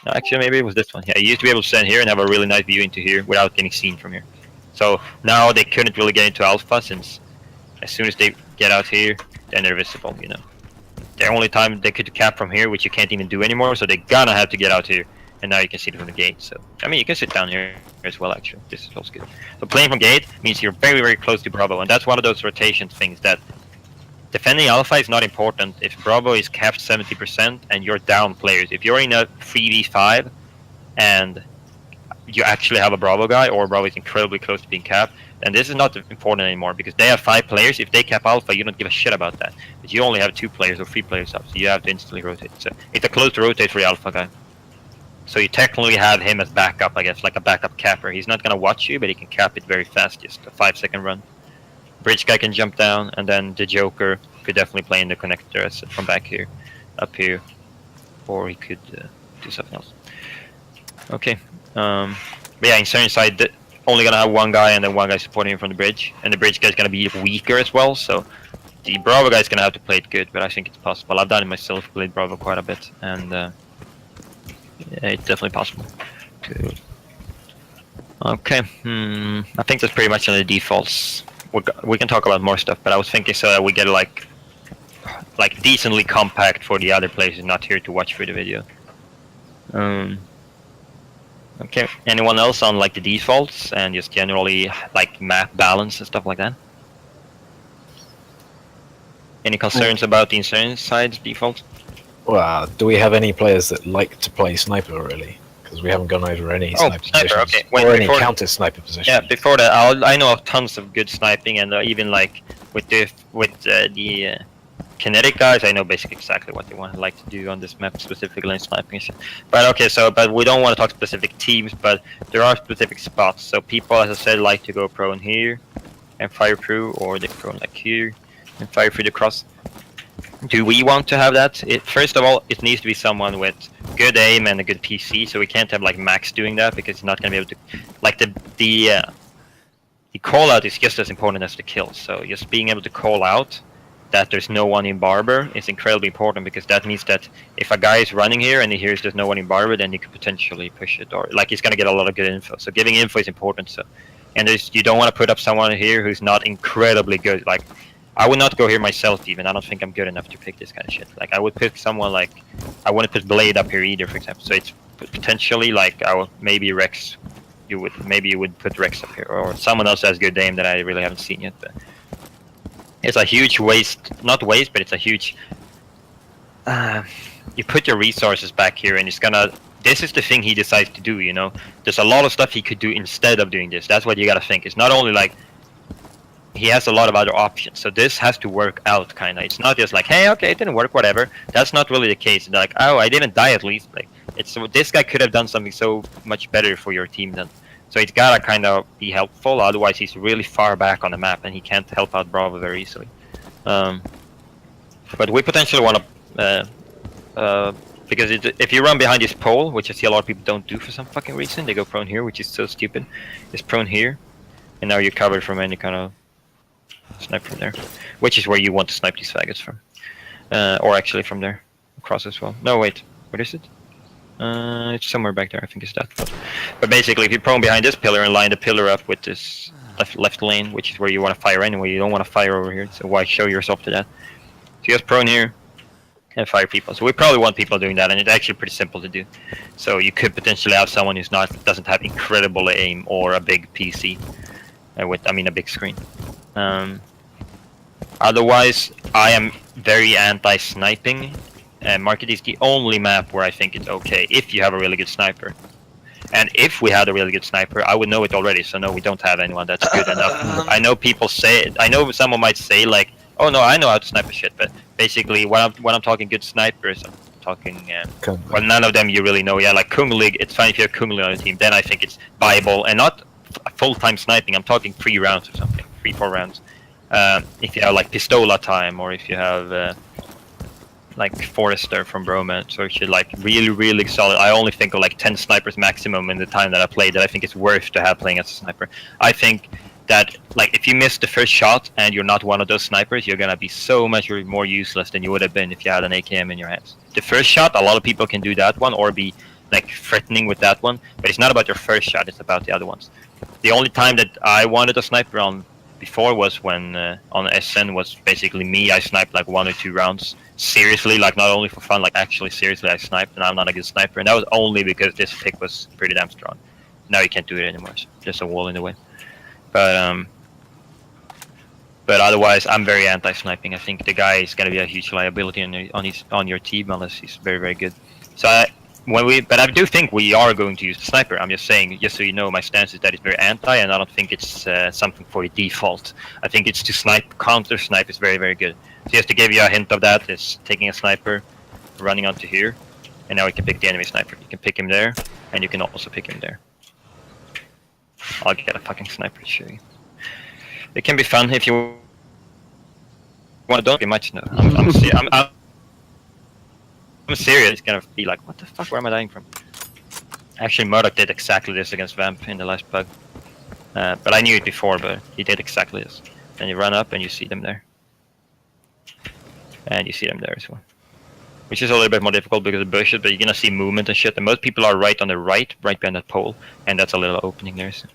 No, actually, maybe it was this one. Yeah, you used to be able to stand here and have a really nice view into here without getting seen from here. So now they couldn't really get into Alpha, since as soon as they get out here, then they're visible, you know. The only time they could cap from here, which you can't even do anymore, so they're gonna have to get out here. And now you can see it from the gate. So, I mean, you can sit down here as well, actually. This is also good. So playing from gate means you're very close to Bravo, and that's one of those rotation things that defending Alpha is not important if Bravo is capped 70% and you're down players. If you're in a 3v5 and you actually have a Bravo guy, or Bravo is incredibly close to being capped, then this is not important anymore, because they have 5 players. If they cap Alpha, you don't give a shit about that. But you only have 2 players or 3 players up, so you have to instantly rotate. So it's a close to rotate for the Alpha guy. So you technically have him as backup, I guess, like a backup capper. He's not going to watch you, but he can cap it very fast, just a 5-second run. Bridge guy can jump down, and then the Joker could definitely play in the connector as from back here, up here, or he could do something else. Okay, but yeah, in certain side, only gonna have one guy and then one guy supporting him from the bridge, and the bridge guy's gonna be weaker as well. So the Bravo guy's gonna have to play it good, but I think it's possible. I've done it myself, played Bravo quite a bit, and yeah, it's definitely possible. Okay, I think that's pretty much on the defaults. We can talk about more stuff, but I was thinking so that we get like decently compact for the other players who's not here to watch through the video. Okay, anyone else on like the defaults and just generally like map balance and stuff like that? Any concerns about the insurance side's default? Well, do we have any players that like to play sniper really? Because we haven't gone over any sniper positions, okay. or any counter sniper positions. Yeah, before that, I know of tons of good sniping, and even like with the kinetic guys, I know basically exactly what they want to like to do on this map, specifically in sniping. But okay, but we don't want to talk specific teams, but there are specific spots. So people, as I said, like to go prone here and fire through, or they prone like here and fire through the cross. Do we want to have that? First of all, it needs to be someone with good aim and a good PC, so we can't have like Max doing that, because he's not going to be able to, like the call out is just as important as the kill. So just being able to call out that there's no one in Barber is incredibly important, because that means that if a guy is running here and he hears there's no one in Barber, then you could potentially push it, or like he's going to get a lot of good info. So giving info is important. So, and you don't want to put up someone here who's not incredibly good. Like, I would not go here myself even. I don't think I'm good enough to pick this kind of shit. Like, I would pick someone like, I wouldn't put Blade up here either, for example. So it's potentially like, maybe Rex you would put Rex up here, or someone else has good aim that I really haven't seen yet. But it's a huge waste, not waste, but it's a huge. You put your resources back here, and it's gonna. This is the thing he decides to do. You know, there's a lot of stuff he could do instead of doing this. That's what you gotta think. It's not only like he has a lot of other options, so this has to work out kind of. It's not just like, hey, okay, it didn't work, whatever. That's not really the case. They're like, oh, I didn't die at least. Like, it's this guy could have done something so much better for your team then. So it's gotta kind of be helpful. Otherwise, he's really far back on the map, and he can't help out Bravo very easily. But we potentially want to, because if you run behind this pole, which I see a lot of people don't do for some fucking reason, they go prone here, which is so stupid. It's prone here, and now you're covered from any kind of snipe from there, which is where you want to snipe these faggots from, or actually from there across as well. No, wait, what is it? It's somewhere back there. I think it's that. But basically, if you're prone behind this pillar and line the pillar up with this left lane, which is where you want to fire anyway, you don't want to fire over here. So why show yourself to that? So just prone here and fire people. So we probably want people doing that, and it's actually pretty simple to do. So you could potentially have someone who's doesn't have incredible aim or a big PC, a big screen. Otherwise, I am very anti-sniping. Market is the only map where I think it's okay if you have a really good sniper. And if we had a really good sniper, I would know it already. So no, we don't have anyone that's good enough. I know people say, I know someone might say like, oh no, I know how to snipe a shit. But basically, when I'm talking good snipers, I'm talking. Well, none of them you really know. Yeah, like Kung League. It's fine if you have Kung League on the team. Then I think it's viable, and not full-time sniping. I'm talking 3 rounds or something, 3-4 rounds. If you have like Pistola time, or if you have. Like Forrester from Bromance, or should like really solid. I only think of like 10 snipers maximum in the time that I played that I think it's worth to have playing as a sniper. I think that like if you miss the first shot and you're not one of those snipers, you're gonna be so much more useless than you would have been if you had an AKM in your hands. The first shot, a lot of people can do that one or be like threatening with that one, but it's not about your first shot, it's about the other ones. The only time that I wanted a sniper on before was when on SN was basically me. I sniped like 1 or 2 rounds seriously, like not only for fun, like actually seriously I sniped, and I'm not a good sniper, and that was only because this pick was pretty damn strong. Now you can't do it anymore, so there's a wall in the way. But otherwise I'm very anti-sniping. I think the guy is gonna be a huge liability on your team unless he's very good. So but I do think we are going to use the sniper. I'm just saying, just so you know, my stance is that it's very anti, and I don't think it's something for default. I think it's to snipe, counter snipe is very good. So just to give you a hint of that, is taking a sniper, running onto here, and now we can pick the enemy sniper. You can pick him there, and you can also pick him there. I'll get a fucking sniper to show you. It can be fun if you want to. Don't be much. No, I'm serious. It's gonna be like, what the fuck? Where am I dying from? Actually, Murdoch did exactly this against Vamp in the last bug. But I knew it before, but he did exactly this. Then you run up and you see them there. And you see them there as well. Which is a little bit more difficult because of bushes, but you're gonna see movement and shit. And most people are right on the right behind that pole. And that's a little opening there. So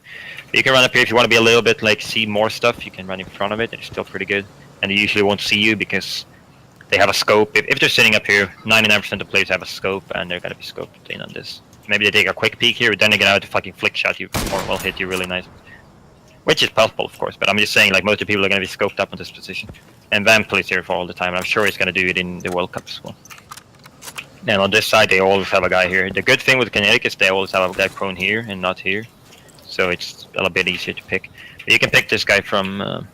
you can run up here if you want to be a little bit like see more stuff. You can run in front of it. It's still pretty good. And they usually won't see you because they have a scope. If they're sitting up here, 99% of players have a scope, and they're gonna be scoped in on this. Maybe they take a quick peek here, but then they're gonna have to fucking flick shot you or will hit you really nice. Which is possible, of course, but I'm just saying, like, most of the people are gonna be scoped up on this position. And Vamp plays here for all the time, and I'm sure he's gonna do it in the World Cup as well. And on this side, they always have a guy here. The good thing with Kinetic is they always have a guy prone here and not here, so it's a little bit easier to pick. But you can pick this guy from.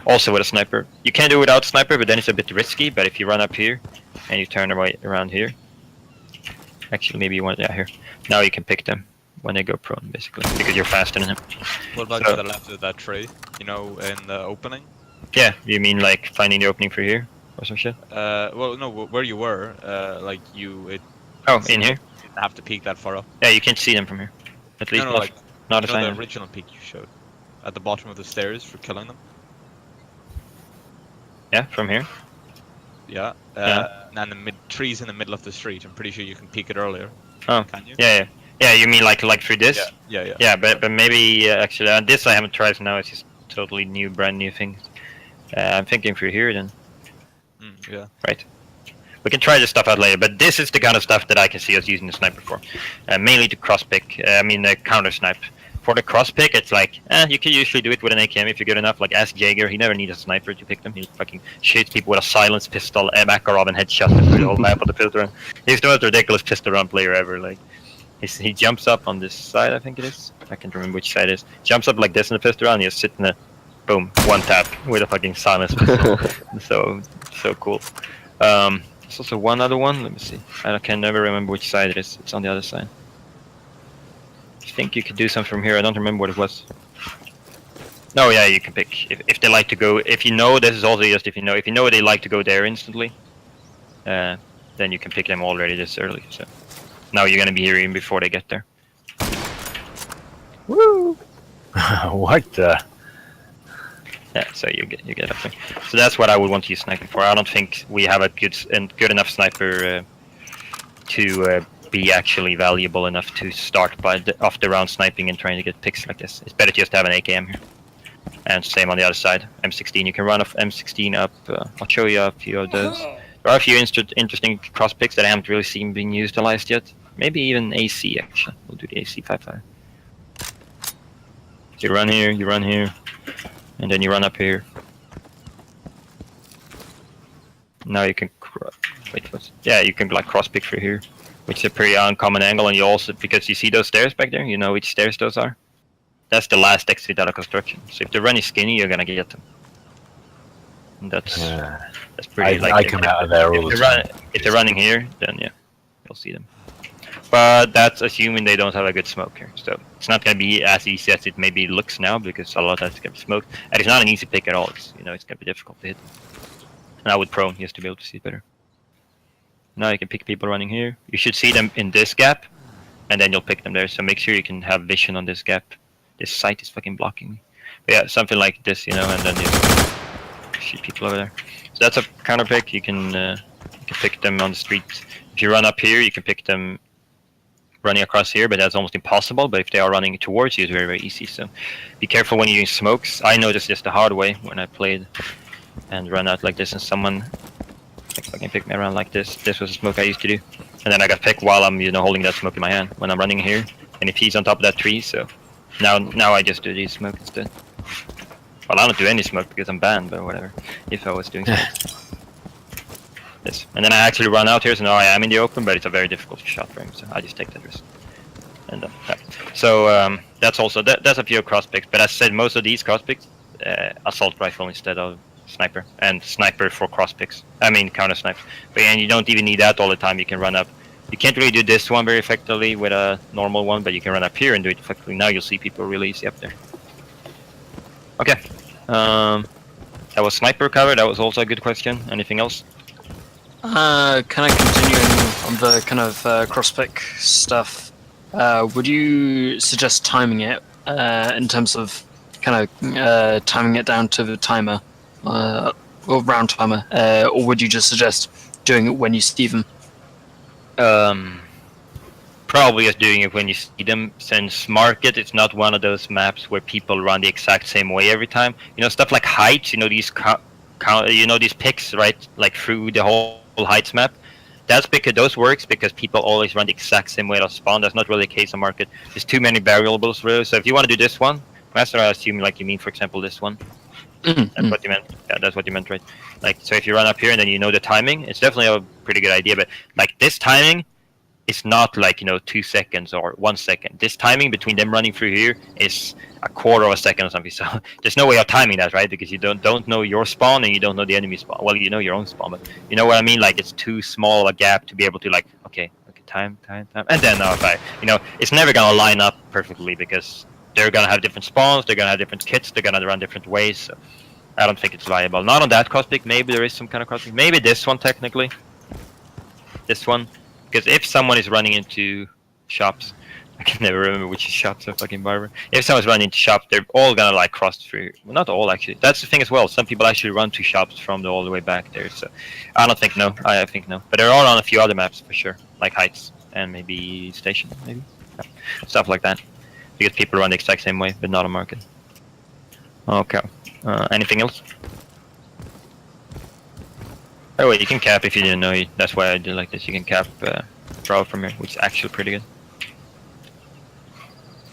Also with a sniper. You can do it without sniper, but then it's a bit risky. But if you run up here and you turn right around here, actually maybe you want here. Now you can pick them when they go prone, basically, because you're faster than him. What about to the left of that tree? You know, in the opening? Yeah, you mean like finding the opening for here or some shit? Well, no, where you were, like you. In here? You didn't have to peek that far up. Yeah, you can see them from here. At least no, not the original peek you showed at the bottom of the stairs for killing them. Yeah, from here. Yeah. And the trees in the middle of the street. I'm pretty sure you can peek it earlier. Oh. Can you? Yeah. You mean like through this? Yeah. Yeah, but maybe actually this I haven't tried. So now it's just totally brand new thing. I'm thinking through here then. Yeah. Right. We can try this stuff out later, but this is the kind of stuff that I can see us using the sniper for, mainly to cross pick. Counter snipe. For the cross pick, it's like, you can usually do it with an AKM if you're good enough. Like, ask Jaeger, he never needs a sniper to pick them. He fucking shoots people with a silenced pistol, Makarov, and headshots them through the whole map of the pistol run. He's the most ridiculous pistol run player ever. Like, he jumps up on this side, I think it is. I can't remember which side it is. Jumps up like this in the pistol run, and he's sitting there, boom, one tap with a fucking silenced pistol. so cool. There's also one other one. Let me see. I can never remember which side it is. It's on the other side. I think you could do something from here. I don't remember what it was. No, yeah, you can pick if they like to go. If you know, this is also just if you know they like to go there instantly, then you can pick them already this early. So now you're gonna be here even before they get there. Woo! What the? Yeah, so you get up there. So that's what I would want to use sniping for. I don't think we have a good enough sniper to be actually valuable enough to start off the round sniping and trying to get picks like this. It's better to just have an AKM here. And same on the other side. M16, you can run off M16 up. I'll show you a few of those. There are a few interesting cross picks that I haven't really seen being utilized yet. Maybe even AC actually. We'll do the AC 5.5. So you run here, and then you run up here. Now you can you can like cross pick through here, which is a pretty uncommon angle, and you also, because you see those stairs back there, you know which stairs those are. That's the last exit out of construction. So if they're running skinny, you're gonna get them. And that's pretty. I come out of there all the time. If they're running here, then yeah, you'll see them. But that's assuming they don't have a good smoke here. So it's not gonna be as easy as it maybe looks now, because a lot of that's gonna be smoked, and it's not an easy pick at all. It's gonna be difficult to hit. And I would prone just to be able to see it better. Now you can pick people running here. You should see them in this gap, and then you'll pick them there. So make sure you can have vision on this gap. This site is fucking blocking me. But yeah, something like this, and then you shoot people over there. So that's a counter pick. You can pick them on the street. If you run up here, you can pick them running across here, but that's almost impossible. But if they are running towards you, it's very, very easy. So be careful when you use smokes. I noticed this the hard way when I played and run out like this, and someone fucking picked me around like this. This was a smoke I used to do, and then I got picked while I'm holding that smoke in my hand when I'm running here. And if he's on top of that tree, so now I just do these smoke instead. Well, I don't do any smoke because I'm banned, but whatever. If I was doing smoke. This, and then I actually run out here, so now I am in the open, but it's a very difficult shot for him, so I just take that risk. And yeah. So that's also that's a few cross picks, but as I said, most of these cross picks, assault rifle instead of sniper, and sniper for cross picks. I mean counter sniper. But and you don't even need that all the time. You can run up. You can't really do this one very effectively with a normal one, but you can run up here and do it effectively. Now you'll see people really easy up there. Okay. That was sniper cover. That was also a good question. Anything else? Kind of continuing on the kind of cross-pick stuff, would you suggest timing it in terms of kind of timing it down to the timer, or round timer, or would you just suggest doing it when you see them? Probably just doing it when you see them, since Market, it's not one of those maps where people run the exact same way every time. Stuff like heights, these these picks, right, like through the whole heights map. That's because those works because people always run the exact same way to spawn. That's not really the case on Market. There's too many variables really. So if you want to do this one, Master, I assume like you mean, for example, this one. That's what you meant. Yeah, that's what you meant, right? Like, so if you run up here and then the timing, it's definitely a pretty good idea. But like this timing, it's not like 2 seconds or 1 second. This timing between them running through here is a quarter of a second or something. So there's no way of timing that, right? Because you don't know your spawn and you don't know the enemy spawn. Well, you know your own spawn, but you know what I mean. Like it's too small a gap to be able to like okay, time, and then it's never gonna line up perfectly because they're gonna have different spawns, they're gonna have different kits, they're gonna run different ways. So I don't think it's viable. Not on that cross pick. Maybe there is some kind of cross pick. Maybe this one technically. This one. Because if someone is running into shops, I can never remember which shops are fucking barber. If someone's running into shops, they're all gonna like cross through. Well, not all actually. That's the thing as well. Some people actually run to shops from all the way back there. So I don't think no. I think no. But there are on a few other maps for sure, like Heights and maybe Station, maybe stuff like that. Because people run the exact same way, but not on Market. Okay. Anything else? Oh wait, you can cap if you didn't know. That's why I do like this. You can cap draw from here, which is actually pretty good.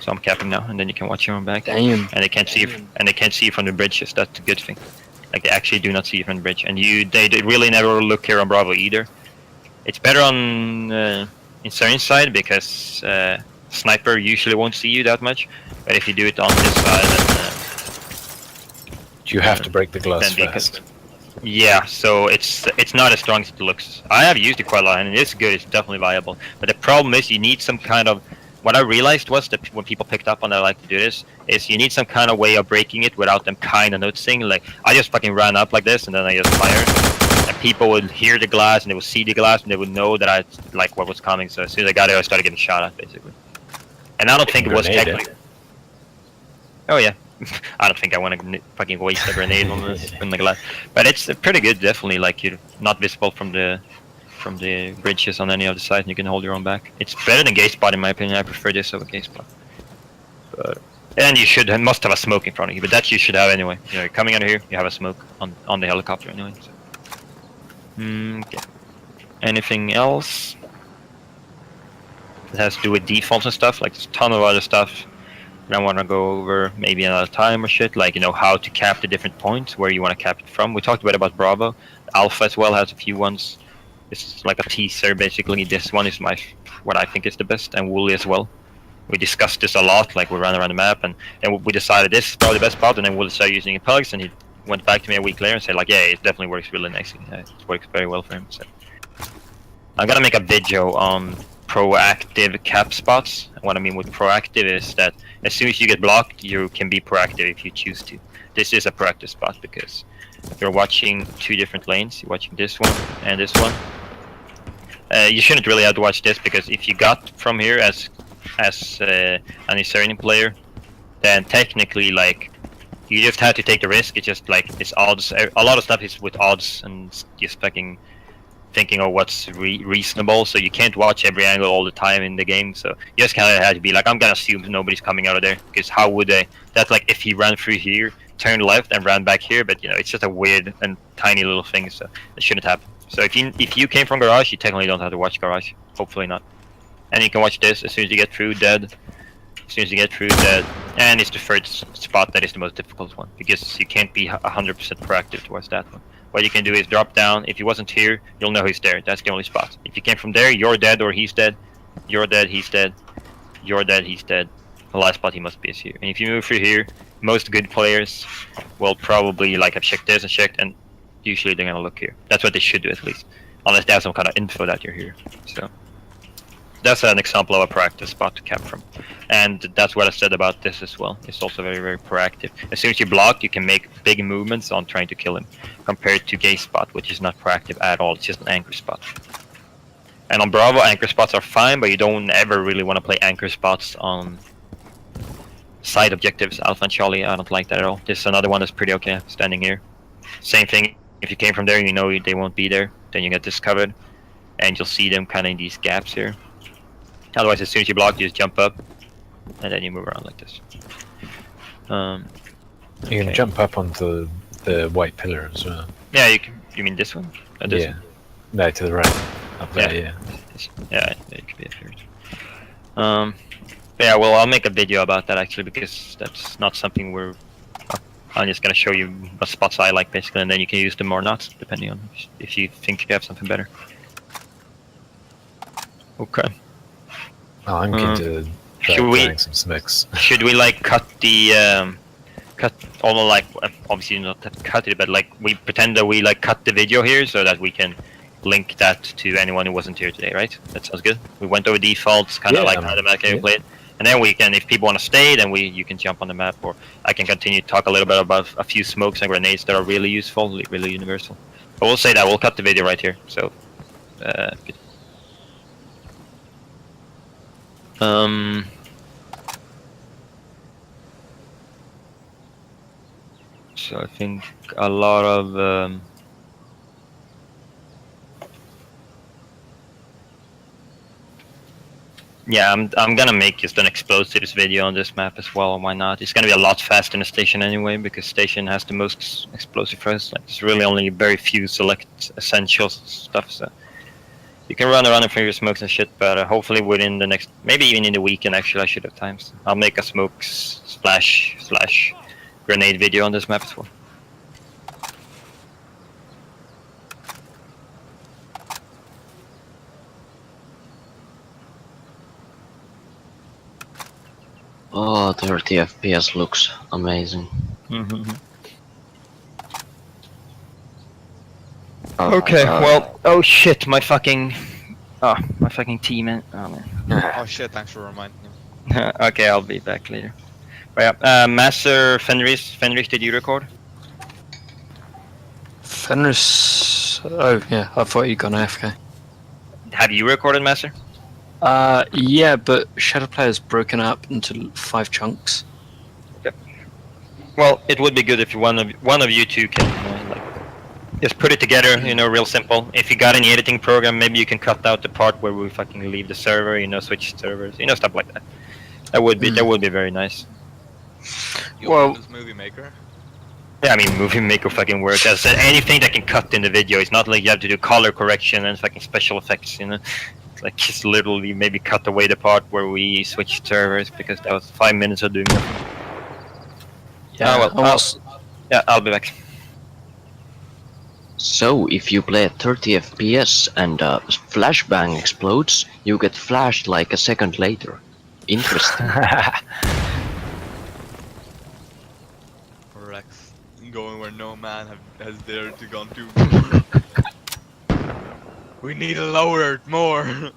So so I'm capping now, and then you can watch your own back. Damn. And they can't see you from the bridges. That's a good thing. Like they actually do not see you from the bridge, and they really never look here on Bravo either. It's better on Insurian side because sniper usually won't see you that much, but if you do it on this side, then Do you have to break the glass then first? yeah, so it's not as strong as it looks. I have used it quite a lot, and it's good. It's definitely viable. But the problem is you need some kind of. What I realized was that when people picked up on that I like to do this, is you need some kind of way of breaking it without them kind of noticing. Like I just fucking ran up like this, and then I just fired, and people would hear the glass, and they would see the glass, and they would know that I like what was coming. So as soon as I got it, I started getting shot at basically. And I don't think it was technically. Oh yeah. I don't think I want to fucking waste a grenade on this in the glass, but it's pretty good. Definitely, like you're not visible from the bridges on any other side, and you can hold your own back. It's better than gate spot in my opinion. I prefer this over gate spot. But and you must have a smoke in front of you, but that you should have anyway. You know, you're coming out of here, you have a smoke on the helicopter anyway. So. Okay. Anything else that has to do with defaults and stuff? Like there's a ton of other stuff. I want to go over maybe another time or shit, like how to cap the different points where you want to cap it from. We talked a bit about Bravo. Alpha as well has a few ones. It's like a teaser basically. This one is what I think is the best, and Wooly as well. We discussed this a lot, like we ran around the map, and then we decided this is probably the best spot, and then Wooly started using it plugs, and he went back to me a week later and said like, yeah, it definitely works really nicely. It works very well for him. So I'm gonna make a video on proactive cap spots. What I mean with proactive is that as soon as you get blocked, you can be proactive if you choose to. This is a proactive spot because you're watching two different lanes. You're watching this one and this one. You shouldn't really have to watch this because if you got from here as an Insurian player, then technically like you just have to take the risk. It's just like it's odds. A lot of stuff is with odds and just fucking thinking of what's reasonable, so you can't watch every angle all the time in the game, so you just kind of have to be like, I'm gonna assume nobody's coming out of there, because how would they? That's like if he ran through here, turned left and ran back here, but you know, it's just a weird and tiny little thing, so it shouldn't happen. So if you came from garage, you technically don't have to watch garage, hopefully not. And you can watch this as soon as you get through, dead. As soon as you get through, dead. And it's the third spot that is the most difficult one, because you can't be 100% proactive towards that one. What you can do is drop down. If he wasn't here, you'll know he's there. That's the only spot. If you came from there, you're dead or he's dead. You're dead, he's dead. You're dead, he's dead. The last spot he must be is here. And if you move through here, most good players will probably like have checked this and checked, and usually they're gonna look here. That's what they should do at least, unless they have some kind of info that you're here. So that's an example of a proactive spot to cap from, and that's what I said about this as well. It's also very, very proactive. As soon as you block, you can make big movements on trying to kill him, compared to gate spot, which is not proactive at all. It's just an anchor spot. And on Bravo, anchor spots are fine, but you don't ever really want to play anchor spots on side objectives, Alpha and Charlie. I don't like that at all. This is another one that's pretty okay, standing here. Same thing, if you came from there, you know they won't be there. Then you get this covered, and you'll see them kind of in these gaps here. Otherwise, as soon as you block, you just jump up, and then you move around like this. You can jump up onto the white pillar as well. Yeah, you can. You mean this one? This yeah. One? No, to the right. Up there, yeah. Yeah, it could be a third. Yeah, well, I'll make a video about that actually, because that's not something we're... I'm just gonna show you what spots I like basically, and then you can use them or not, depending on if you think you have something better. Okay. Oh, I'm keen to try some smokes. Should we like cut the almost like obviously not have to cut it, but like we pretend that we like cut the video here so that we can link that to anyone who wasn't here today, right? That sounds good. We went over defaults, kind of like how the map can play it, and then we can, if people want to stay, then you can jump on the map, or I can continue to talk a little bit about a few smokes and grenades that are really useful, really universal. But we'll say that we'll cut the video right here. So, good. So I think a lot of yeah, I'm gonna make just an explosives video on this map as well. Why not? It's gonna be a lot faster than the station anyway, because station has the most explosive first. Like there's really only very few select essential stuff. So You can run around and finger smokes and shit, but hopefully within the next, maybe even in the weekend. Actually, I should have times. I'll make a smoke splash / grenade video on this map as well. Oh, 30 FPS looks amazing. Mm-hmm. Oh, Okay, well, oh shit, my fucking team, man. Oh man. Oh shit, thanks for reminding me. Okay, I'll be back later. But yeah, Master Fenris, did you record? Fenris. Oh yeah, I thought you gone AFK. Have you recorded, Master? Yeah, but Shadow Player's broken up into 5 chunks. Well, it would be good if one of you two can just put it together, real simple. If you got any editing program, maybe you can cut out the part where we fucking leave the server, switch servers, stuff like that. That would be very nice. You Well- this Movie Maker? Yeah, I mean, Movie Maker fucking works. As I said, anything that can cut in the video. It's not like you have to do color correction and fucking special effects, It's like just literally maybe cut away the part where we switched servers because that was 5 minutes of doing nothing. Yeah, Yeah, I'll be back. So, if you play at 30 FPS and a flashbang explodes, you get flashed like a second later. Interesting. Rex, going where no man has dared to gone to. We need to lower it more.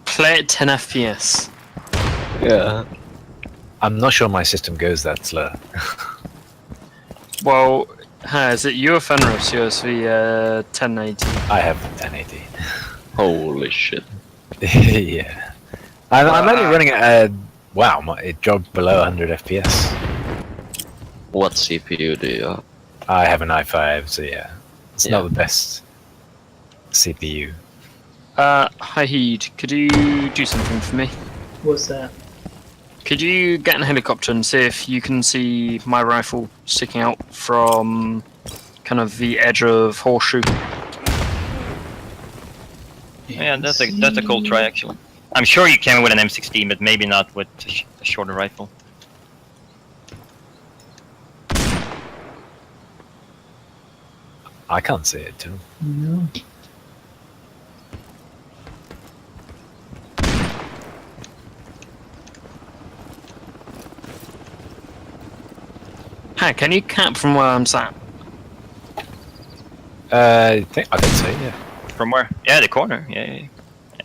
play at 10 FPS. Yeah. I'm not sure my system goes that slow. Well, is it you or Fenris? Yours the 1080. I have 1080. Holy shit. Yeah. I'm only running at wow, it dropped below 100 FPS. What CPU do you have? I have an i5, so yeah. It's Yeah. not the best CPU. Hi Heed, could you do something for me? What's that? Could you get in a helicopter and see if you can see my rifle sticking out from kind of the edge of Horseshoe? Yeah, that's a cool try actually. I'm sure you can with an M16, but maybe not with a shorter rifle. I can't see it too. No. Hi, can you cap from where I'm sat? I think I can see it, yeah. From where? Yeah, the corner. Yeah.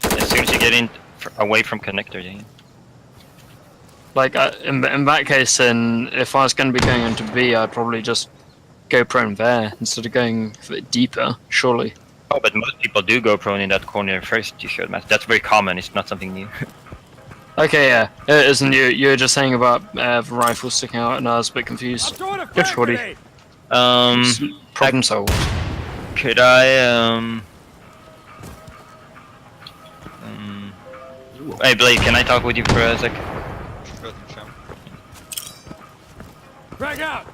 As soon as you get in away from connector, yeah. Like, in that case, then, if I was going to be going into B, I'd probably just go prone there instead of going a bit deeper, surely. Oh, but most people do go prone in that corner first. You should, Matt. That's very common. It's not something new. Okay, yeah. Isn't you were just saying about the rifle sticking out, and I was a bit confused. Good shorty. Problem solved. Could I Hey Blake, can I talk with you for a sec? Frag out!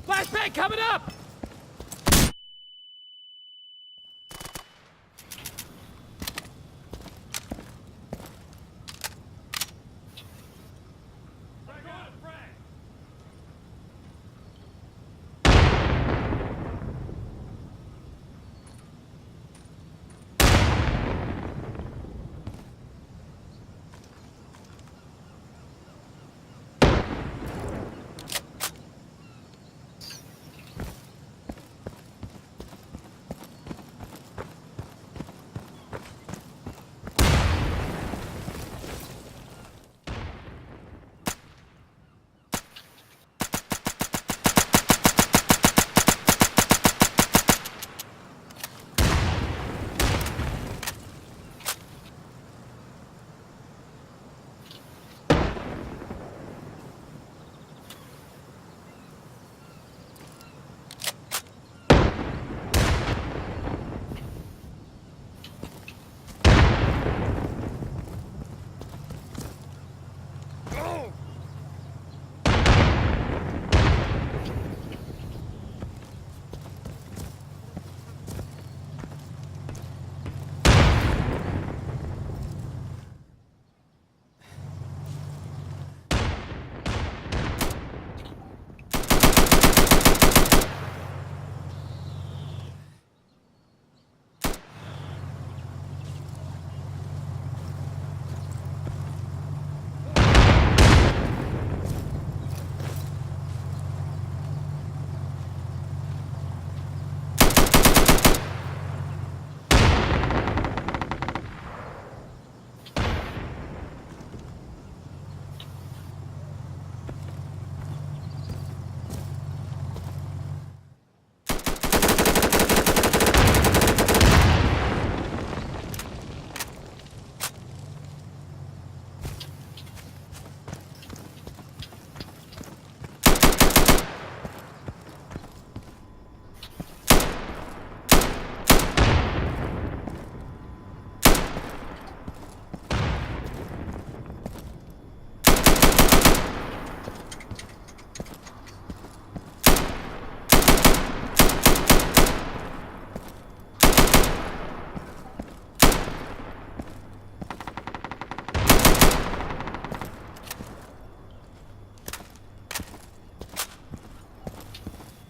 Flashbang coming up!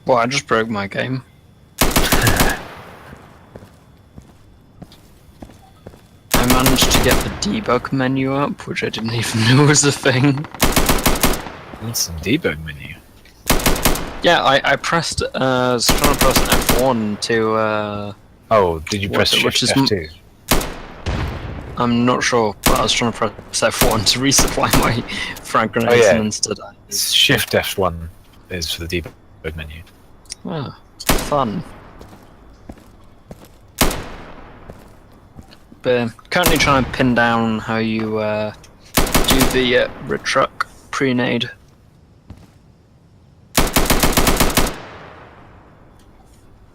Well, I just broke my game. I managed to get the debug menu up, which I didn't even know was a thing. What's some debug menu? Yeah, I pressed, was trying to press F1 to, Oh, did you press which Shift is F2? I'm not sure, but I was trying to press F1 to resupply my frag grenades Oh, yeah. and instead I... Shift F1 is for the debug menu. Oh, fun. But currently trying to pin down how you do the red truck pre-nade.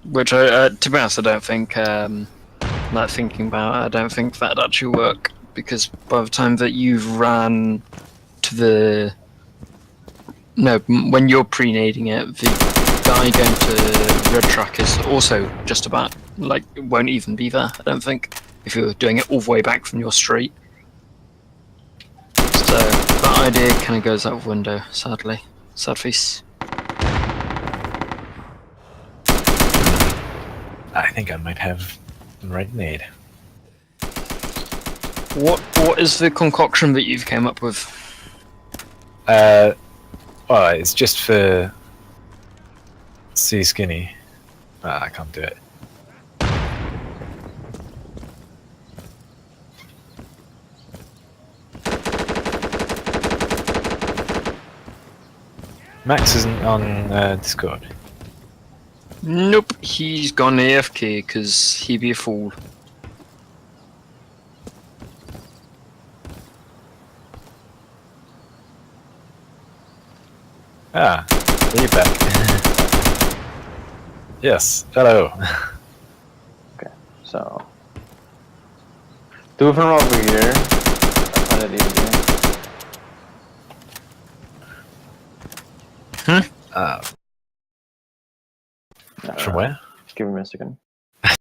Which, to be honest, I don't think, like thinking about it, I don't think that'd actually work. Because by the time that you've ran to the... No, when you're pre-nading it, the guy going to red truck is also just about, like, it won't even be there, I don't think, if you're doing it all the way back from your street. So, that idea kind of goes out the window, sadly. Sad face. I think I might have the right nade. What is the concoction that you've came up with? Well, it's just for C skinny. I can't do it. Max isn't on Discord. Nope, he's gone AFK because he'd be a fool. Ah, are you back? Yes, hello. Okay, so do it from over here. I find it easier. From where? Give me a second.